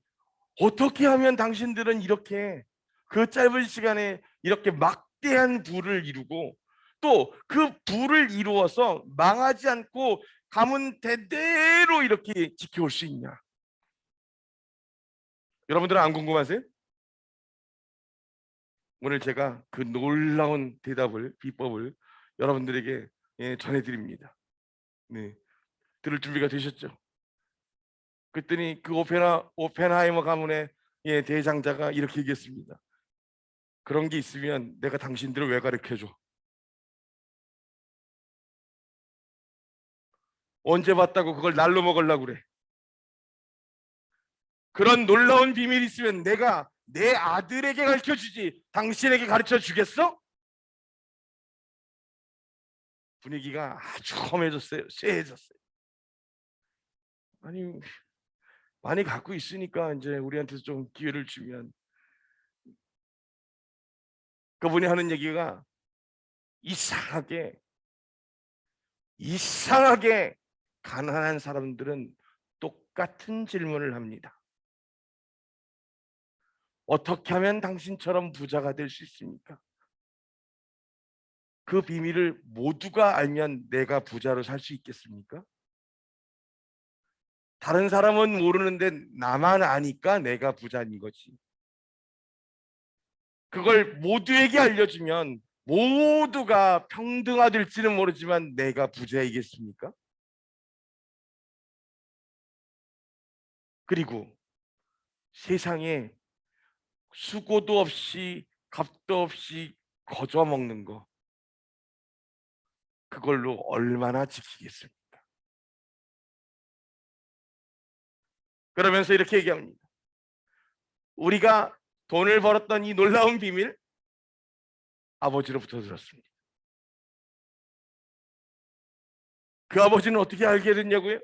어떻게 하면 당신들은 이렇게 그 짧은 시간에 이렇게 막대한 부를 이루고 또 그 부를 이루어서 망하지 않고 가문 대대로 이렇게 지켜올 수 있냐? 여러분들은 안 궁금하세요? 오늘 제가 그 놀라운 비법을 여러분들에게 전해드립니다. 네, 들을 준비가 되셨죠? 그랬더니 그 오펜하이머 가문의 대장자가 이렇게 얘기했습니다. 그런 게 있으면 내가 당신들을 왜 가르쳐줘? 언제 봤다고 그걸 날로 먹으려고 그래? 그런 놀라운 비밀이 있으면 내가 내 아들에게 가르쳐주지 당신에게 가르쳐 주겠어? 분위기가 아주 험해졌어요. 쎄해졌어요. 아니, 많이 갖고 있으니까 이제 우리한테 좀 기회를 주면. 그분이 하는 얘기가 이상하게 가난한 사람들은 똑같은 질문을 합니다. 어떻게 하면 당신처럼 부자가 될 수 있습니까? 그 비밀을 모두가 알면 내가 부자로 살 수 있겠습니까? 다른 사람은 모르는데 나만 아니까 내가 부자인 거지. 그걸 모두에게 알려주면 모두가 평등화될지는 모르지만 내가 부자이겠습니까? 그리고 세상에 수고도 없이 값도 없이 거저 먹는 거, 그걸로 얼마나 지키겠습니까? 그러면서 이렇게 얘기합니다. 우리가 돈을 벌었던 이 놀라운 비밀, 아버지로부터 들었습니다. 그 아버지는 어떻게 알게 됐냐고요?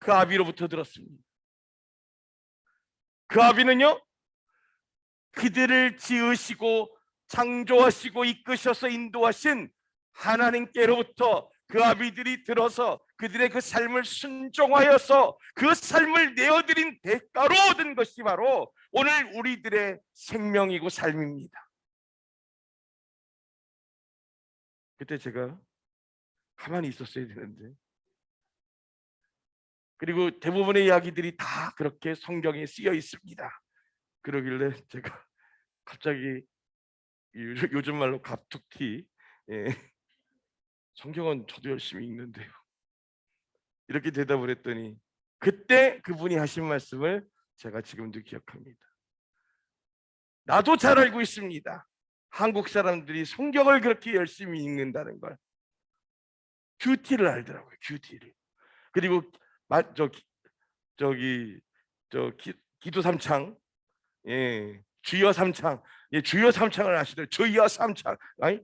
그 아비로부터 들었습니다. 그 아비는요, 그들을 지으시고 창조하시고 이끄셔서 인도하신 하나님께로부터 그 아비들이 들어서 그들의 그 삶을 순종하여서 그 삶을 내어드린 대가로 얻은 것이 바로 오늘 우리들의 생명이고 삶입니다. 그때 제가 가만히 있었어야 되는데, 그리고 대부분의 이야기들이 다 그렇게 성경에 쓰여 있습니다. 그러길래 제가 갑자기 요즘 말로 갑툭튀, 성경은 저도 열심히 읽는데요, 이렇게 대답을 했더니 그때 그분이 하신 말씀을 제가 지금도 기억합니다. 나도 잘 알고 있습니다. 한국 사람들이 성경을 그렇게 열심히 읽는다는 걸. 큐티를 알더라고요. 큐티를. 그리고 기도 삼창, 주여 삼창, 주여 삼창을 아시더라고요. 주여 삼창, 아니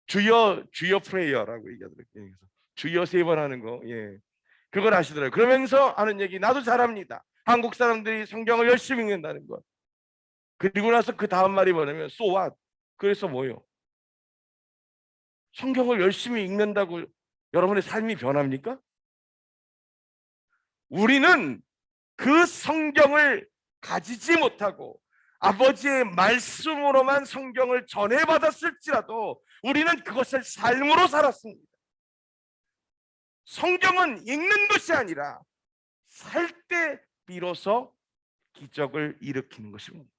주여 프레이어라고 얘기하더라고요. 주여 3번 하는 거, 그걸 아시더라고요. 그러면서 하는 얘기, 나도 잘합니다. 한국 사람들이 성경을 열심히 읽는다는 것. 그리고 나서 그 다음 말이 뭐냐면 so what? 그래서 뭐요? 성경을 열심히 읽는다고 여러분의 삶이 변합니까? 우리는 그 성경을 가지지 못하고 아버지의 말씀으로만 성경을 전해받았을지라도 우리는 그것을 삶으로 살았습니다. 성경은 읽는 것이 아니라 살 때 비로소 기적을 일으키는 것입니다.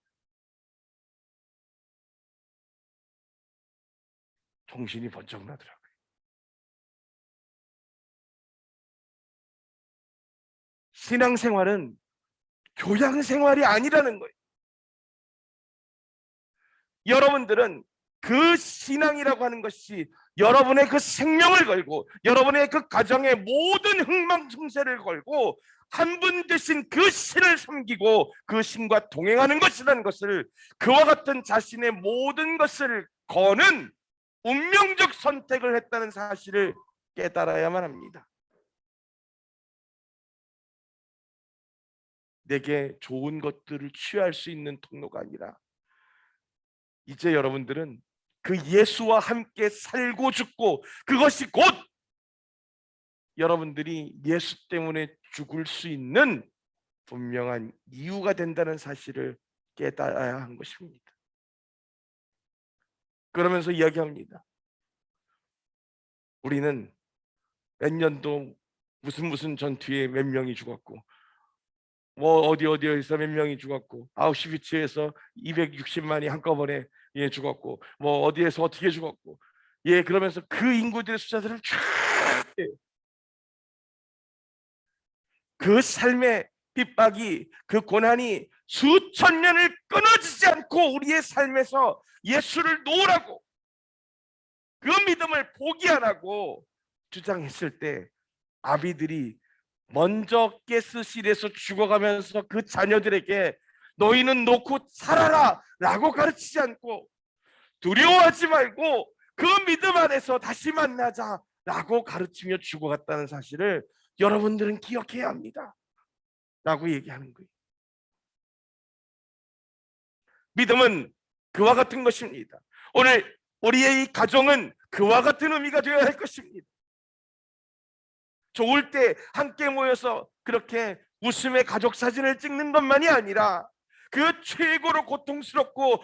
정신이 번쩍 나더라고요. 신앙생활은 교양생활이 아니라는 거예요. 여러분들은 그 신앙이라고 하는 것이 여러분의 그 생명을 걸고 여러분의 그 가정의 모든 흥망성쇠를 걸고 한 분 되신 그 신을 섬기고 그 신과 동행하는 것이라는 것을, 그와 같은 자신의 모든 것을 거는 운명적 선택을 했다는 사실을 깨달아야만 합니다. 내게 좋은 것들을 취할 수 있는 통로가 아니라 이제 여러분들은 그 예수와 함께 살고 죽고 그것이 곧 여러분들이 예수 때문에 죽을 수 있는 분명한 이유가 된다는 사실을 깨달아야 한 것입니다. 그러면서 이야기합니다. 우리는 몇 년도 무슨 전투에 몇 명이 죽었고, 뭐 어디에서 몇 명이 죽었고, 아우슈비츠에서 260만이 한꺼번에 죽었고, 뭐 어디에서 어떻게 죽었고, 그러면서 그 인구들의 숫자들을 쫙 해요. 그 삶의 핍박이, 그 고난이 수천 년을 끊어지지 않고 우리의 삶에서 예수를 놓으라고, 그 믿음을 포기 안 하고 주장했을 때 아비들이 먼저 가스실에서 죽어가면서 그 자녀들에게 너희는 놓고 살아라 라고 가르치지 않고 두려워하지 말고 그 믿음 안에서 다시 만나자 라고 가르치며 죽어갔다는 사실을 여러분들은 기억해야 합니다 라고 얘기하는 거예요. 믿음은 그와 같은 것입니다. 오늘 우리의 이 가정은 그와 같은 의미가 되어야 할 것입니다. 좋을 때 함께 모여서 그렇게 웃음의 가족 사진을 찍는 것만이 아니라 그 최고로 고통스럽고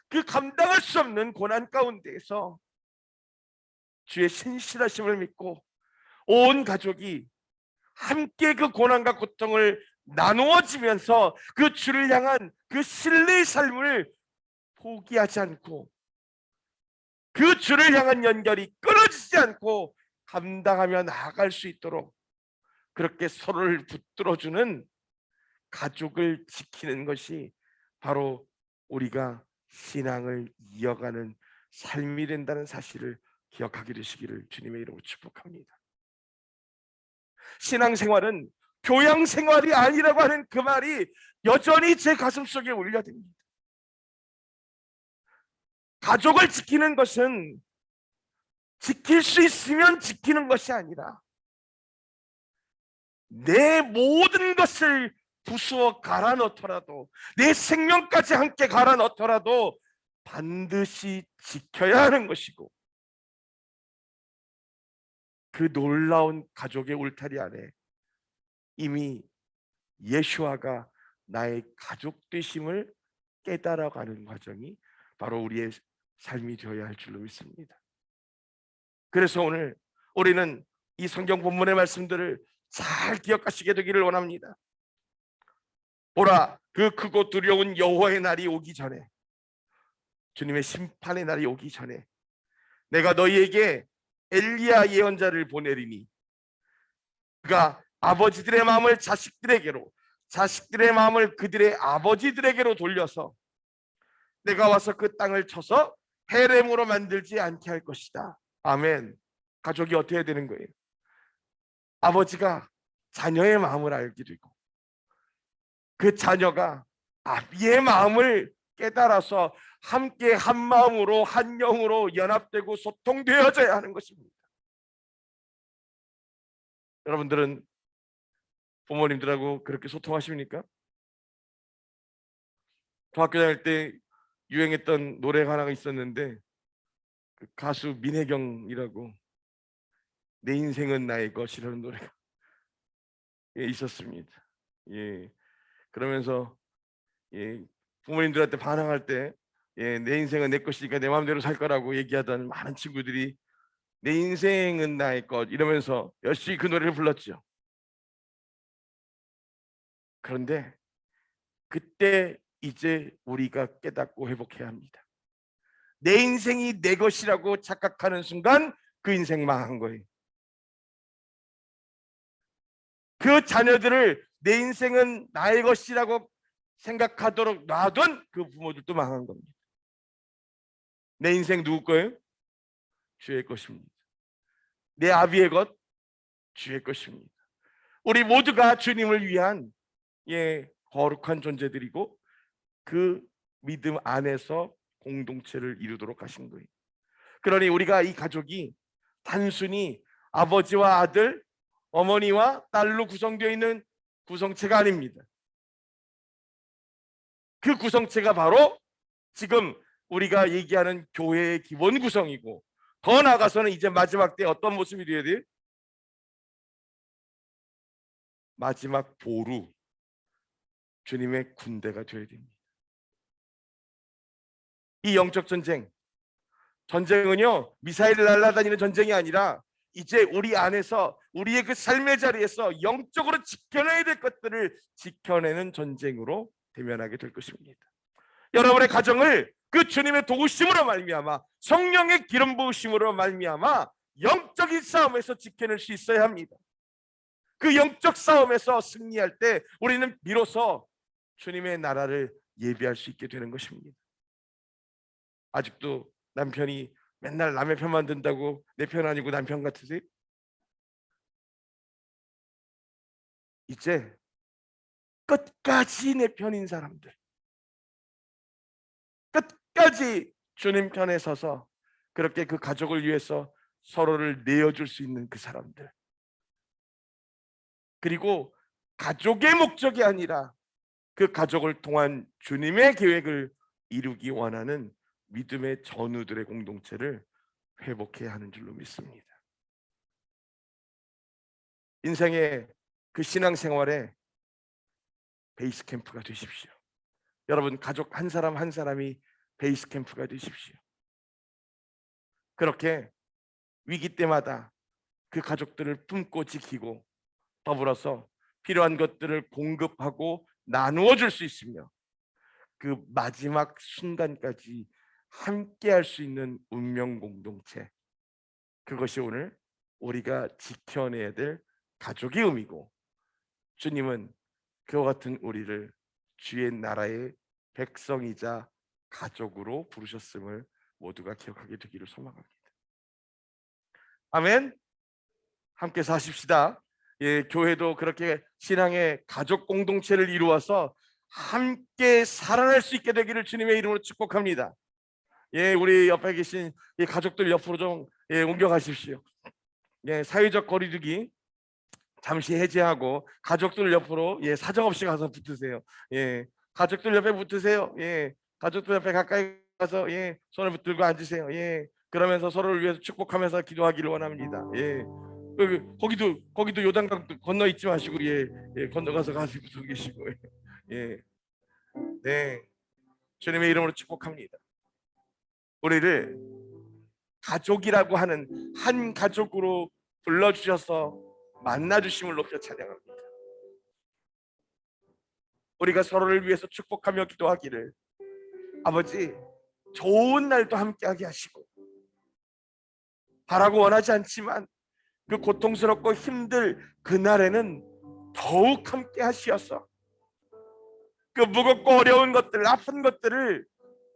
그 감당할 수 없는 고난 가운데에서 주의 신실하심을 믿고 온 가족이 함께 그 고난과 고통을 나누어지면서 그 주를 향한 그 신뢰의 삶을 포기하지 않고 그 주를 향한 연결이 끊어지지 않고 감당하며 나아갈 수 있도록 그렇게 서로를 붙들어주는 가족을 지키는 것이 바로 우리가 신앙을 이어가는 삶이 된다는 사실을 기억하게 되시기를 주님의 이름으로 축복합니다. 신앙생활은 교양생활이 아니라고 하는 그 말이 여전히 제 가슴속에 울려듭니다. 가족을 지키는 것은 지킬 수 있으면 지키는 것이 아니라 내 모든 것을 부수어 갈아 넣더라도 내 생명까지 함께 갈아 넣더라도 반드시 지켜야 하는 것이고 그 놀라운 가족의 울타리 안에 이미 예수아가 나의 가족 되심을 깨달아가는 과정이 바로 우리의 삶이 되어야 할 줄로 믿습니다. 그래서 오늘 우리는 이 성경 본문의 말씀들을 잘 기억하시게 되기를 원합니다. 보라, 그 크고 두려운 여호와의 날이 오기 전에, 주님의 심판의 날이 오기 전에 내가 너희에게 엘리야 예언자를 보내리니 그가 아버지들의 마음을 자식들에게로, 자식들의 마음을 그들의 아버지들에게로 돌려서 내가 와서 그 땅을 쳐서 헤렘으로 만들지 않게 할 것이다. 아멘. 가족이 어떻게 해야 되는 거예요? 아버지가 자녀의 마음을 알게 되고 그 자녀가 아비의 마음을 깨달아서 함께 한 마음으로 한 영으로 연합되고 소통되어져야 하는 것입니다. 여러분들은 부모님들하고 그렇게 소통하십니까? 저 학교 다닐 때 유행했던 노래가 하나가 있었는데 그 가수 민혜경이라고 내 인생은 나의 것이라는 노래가 있었습니다. 그러면서 부모님들한테 반항할 때 내 인생은 내 것이니까 내 마음대로 살 거라고 얘기하던 많은 친구들이 내 인생은 나의 것 이러면서 열심히 그 노래를 불렀죠. 그런데 그때 이제 우리가 깨닫고 회복해야 합니다. 내 인생이 내 것이라고 착각하는 순간 그 인생 망한 거예요. 그 자녀들을 내 인생은 나의 것이라고 생각하도록 놔둔 그 부모들도 망한 겁니다. 내 인생 누구 거예요? 주의 것입니다. 내 아비의 것, 주의 것입니다. 우리 모두가 주님을 위한 거룩한 존재들이고 그 믿음 안에서 공동체를 이루도록 하신 거예요. 그러니 우리가 이 가족이 단순히 아버지와 아들, 어머니와 딸로 구성되어 있는 구성체가 아닙니다. 그 구성체가 바로 지금 우리가 얘기하는 교회의 기본 구성이고 더 나아가서는 이제 마지막 때 어떤 모습이 되어야 돼요? 마지막 보루, 주님의 군대가 되어야 됩니다. 이 영적 전쟁은요 미사일을 날아다니는 전쟁이 아니라 이제 우리 안에서 우리의 그 삶의 자리에서 영적으로 지켜내야 될 것들을 지켜내는 전쟁으로 대면하게 될 것입니다. 여러분의 가정을 그 주님의 도우심으로 말미암아 성령의 기름 부으심으로 말미암아 영적인 싸움에서 지켜낼 수 있어야 합니다. 그 영적 싸움에서 승리할 때 우리는 비로소 주님의 나라를 예비할 수 있게 되는 것입니다. 아직도 남편이 맨날 남의 편만 든다고 내 편 아니고 남편 같으세요? 이제 끝까지 내 편인 사람들, 끝까지 주님 편에 서서 그렇게 그 가족을 위해서 서로를 내어줄 수 있는 그 사람들, 그리고 가족의 목적이 아니라 그 가족을 통한 주님의 계획을 이루기 원하는 믿음의 전우들의 공동체를 회복해야 하는 줄로 믿습니다. 인생의 그 신앙생활의 베이스 캠프가 되십시오. 여러분 가족 한 사람 한 사람이 베이스 캠프가 되십시오. 그렇게 위기 때마다 그 가족들을 품고 지키고 더불어서 필요한 것들을 공급하고 나누어 줄 수 있으며 그 마지막 순간까지 함께 할 수 있는 운명 공동체, 그것이 오늘 우리가 지켜내야 될 가족의 의미고, 주님은 그와 같은 우리를 주의 나라의 백성이자 가족으로 부르셨음을 모두가 기억하게 되기를 소망합니다. 아멘. 함께 사십시다. 예, 교회도 그렇게 신앙의 가족 공동체를 이루어서 함께 살아날 수 있게 되기를 주님의 이름으로 축복합니다. 예, 우리 옆에 계신 이 가족들 옆으로 좀 옮겨가십시오. 예, 사회적 거리두기 잠시 해제하고 가족들 옆으로 사정없이 가서 붙으세요. 예, 가족들 옆에 붙으세요. 예, 가족들 옆에 가까이 가서 손을 붙들고 앉으세요. 예, 그러면서 서로를 위해서 축복하면서 기도하기를 원합니다. 예, 거기도 요단강 건너 있지 마시고 건너가서 가시고 계시고 예, 네, 주님의 이름으로 축복합니다. 우리를 가족이라고 하는 한 가족으로 불러주셔서 만나주심을 높여 찬양합니다. 우리가 서로를 위해서 축복하며 기도하기를, 아버지 좋은 날도 함께하게 하시고, 바라고 원하지 않지만 그 고통스럽고 힘들 그날에는 더욱 함께 하시어서 그 무겁고 어려운 것들, 아픈 것들을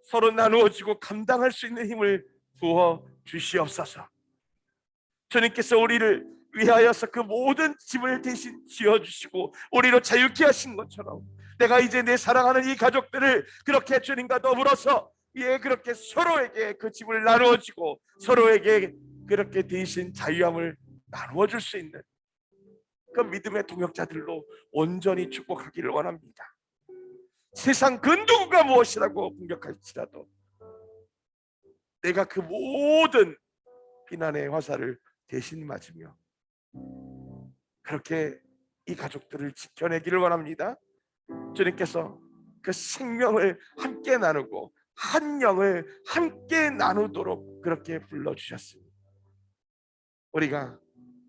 서로 나누어지고 감당할 수 있는 힘을 부어 주시옵소서. 주님께서 우리를 위하여서 그 모든 짐을 대신 지어주시고 우리로 자유케 하신 것처럼, 내가 이제 내 사랑하는 이 가족들을 그렇게 주님과 더불어서 그렇게 서로에게 그 짐을 나누어지고 서로에게 그렇게 대신 자유함을 나누어 줄 수 있는 그 믿음의 동역자들로 온전히 축복하기를 원합니다. 세상 그 누구가 무엇이라고 공격할지라도 내가 그 모든 비난의 화살을 대신 맞으며 그렇게 이 가족들을 지켜내기를 원합니다. 주님께서 그 생명을 함께 나누고 한 영을 함께 나누도록 그렇게 불러주셨습니다. 우리가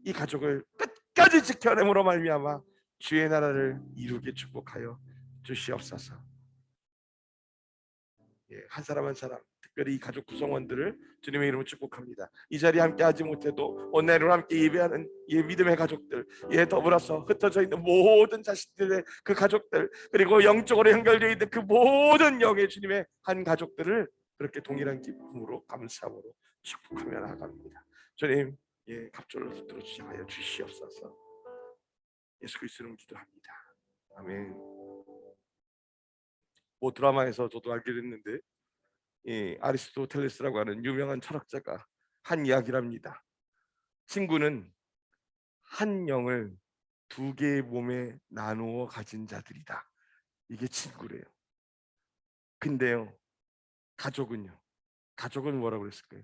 이 가족을 끝까지 지켜냄으로 말미암아 주의 나라를 이루게 축복하여 주시옵소서. 한 사람 한 사람, 특별히 이 가족 구성원들을 주님의 이름으로 축복합니다. 이 자리에 함께 하지 못해도 온라인으로 함께 예배하는 믿음의 가족들, 더불어서 흩어져 있는 모든 자식들의 그 가족들, 그리고 영적으로 연결되어 있는 그 모든 영의 주님의 한 가족들을 그렇게 동일한 기쁨으로 감사함으로 축복하며 나아갑니다. 주님, 갑절로 붙들어 주시하여 주시옵소서. 예수 그리스도 이름으로 기도합니다. 아멘. 뭐 드라마에서 저도 알게 됐는데 아리스토텔레스라고 하는 유명한 철학자가 한 이야기를 합니다. 친구는 한 영을 두 개의 몸에 나누어 가진 자들이다. 이게 친구래요. 근데요, 가족은요? 가족은 뭐라고 그랬을까요?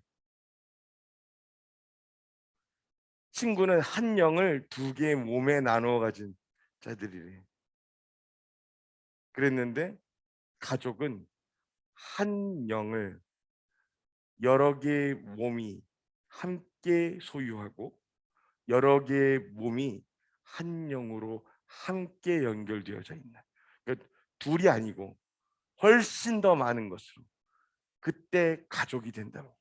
친구는 한 영을 두 개의 몸에 나누어 가진 자들이래요. 그랬는데 가족은 한 영을 여러 개의 몸이 함께 소유하고 여러 개의 몸이 한 영으로 함께 연결되어져 있는, 그러니까 둘이 아니고 훨씬 더 많은 것으로 그때 가족이 된다고.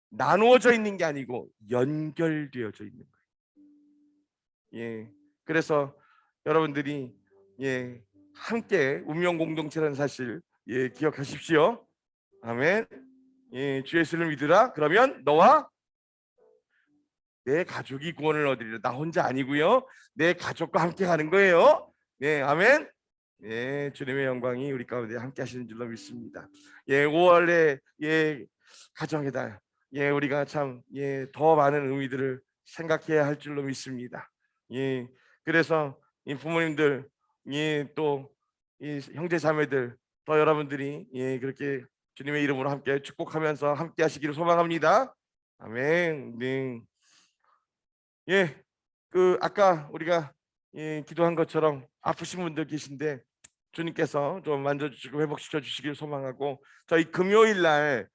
나누어져 있는 게 아니고 연결되어져 있는 거예요. 그래서 여러분들이 함께 운명 공동체라는 사실 기억하십시오. 아멘. 주 예수를 믿으라. 그러면 너와 내 가족이 구원을 얻으리라. 나 혼자 아니고요, 내 가족과 함께 가는 거예요. 아멘. 주님의 영광이 우리 가운데 함께 하시는 줄로 믿습니다. 5월에 가정의 달, 우리가 참 더 많은 의미들을 생각해야 할 줄로 믿습니다. 그래서 이 부모님들, 또 이 형제 자매들, 또 여러분들이 그렇게 주님의 이름으로 함께 축복하면서 함께 하시기를 소망합니다. 아멘. 그 아까 우리가 기도한 것처럼 아프신 분들 계신데 주님께서 좀 만져주시고 회복시켜 주시길 소망하고, 저희 금요일 날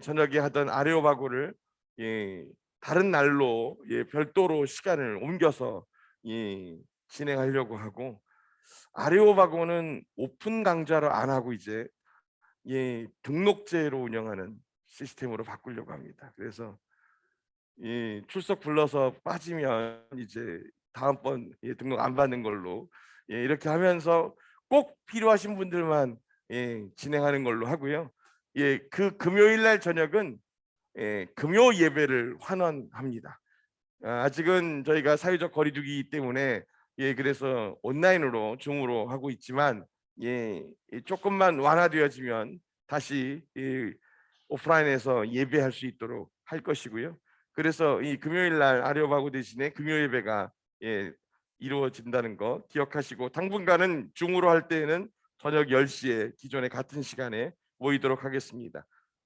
저녁에 하던 아레오바고를 다른 날로 별도로 시간을 옮겨서 진행하려고 하고, 아레오바고는 오픈 강좌를 안 하고 이제 등록제로 운영하는 시스템으로 바꾸려고 합니다. 그래서 출석 불러서 빠지면 이제 다음번 등록 안 받는 걸로 이렇게 하면서 꼭 필요하신 분들만 진행하는 걸로 하고요. 그 금요일 날 저녁은 금요 예배를 환원합니다. 아직은 저희가 사회적 거리두기 때문에 그래서 온라인으로 줌으로 하고 있지만 조금만 완화되어지면 다시 오프라인에서 예배할 수 있도록 할 것이고요. 그래서 이 금요일 날 아레오바고 대신에 금요 예배가 이루어진다는 거 기억하시고, 당분간은 줌으로 할 때에는 저녁 10시에 기존의 같은 시간에 모이도록 하겠습니다.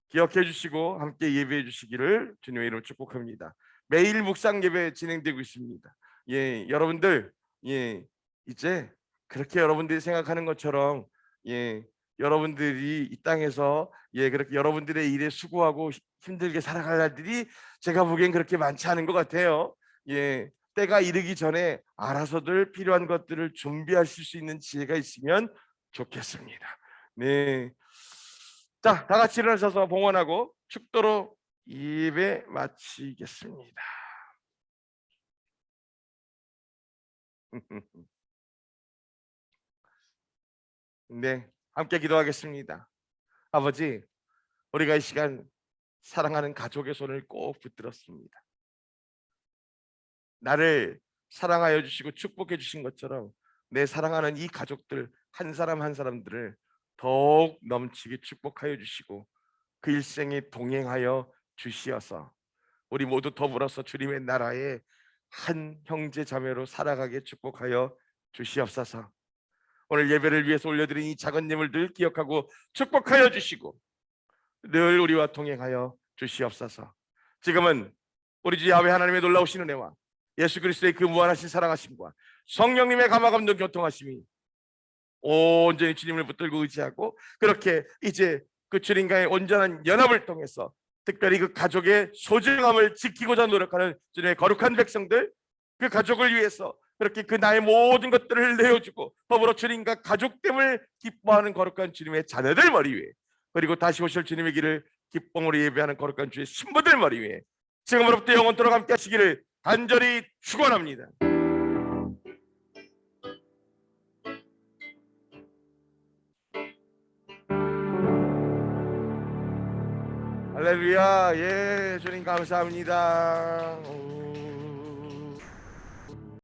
기억해 주시고 함께 예배해 주시기를 주님의 이름으로 축복합니다. 매일 묵상 예배 진행되고 있습니다. 여러분들 이제 그렇게 여러분들이 생각하는 것처럼 여러분들이 이 땅에서 그렇게 여러분들의 일에 수고하고 힘들게 살아갈 날들이 제가 보기엔 그렇게 많지 않은 것 같아요. 때가 이르기 전에 알아서들 필요한 것들을 준비하실 수 있는 지혜가 있으면 좋겠습니다. 네, 자, 다 같이 일어나셔서 봉헌하고 축도로 예배 마치겠습니다. 네, 함께 기도하겠습니다. 아버지, 우리가 이 시간 사랑하는 가족의 손을 꼭 붙들었습니다. 나를 사랑하여 주시고 축복해 주신 것처럼 내 사랑하는 이 가족들 한 사람 한 사람들을 더욱 넘치게 축복하여 주시고 그 일생에 동행하여 주시어서 우리 모두 더불어서 주님의 나라에 한 형제 자매로 살아가게 축복하여 주시옵소서. 오늘 예배를 위해서 올려드린 이 작은 예물 늘 기억하고 축복하여 주시고 늘 우리와 동행하여 주시옵소서. 지금은 우리 주 야훼 하나님의 놀라우신 은혜와 예수 그리스도의 그 무한하신 사랑하심과 성령님의 감화감동 교통하심이 온전히 주님을 붙들고 의지하고 그렇게 이제 그 주님과의 온전한 연합을 통해서 특별히 그 가족의 소중함을 지키고자 노력하는 주님의 거룩한 백성들, 그 가족을 위해서 그렇게 그 나의 모든 것들을 내어주고 더불어 주님과 가족됨을 기뻐하는 거룩한 주님의 자녀들 머리 위에, 그리고 다시 오실 주님의 길을 기쁨으로 예배하는 거룩한 주의 신부들 머리 위에 지금으로부터 영원토록 함께 하시기를 간절히 축원합니다. 할렐루야. 주님 감사합니다.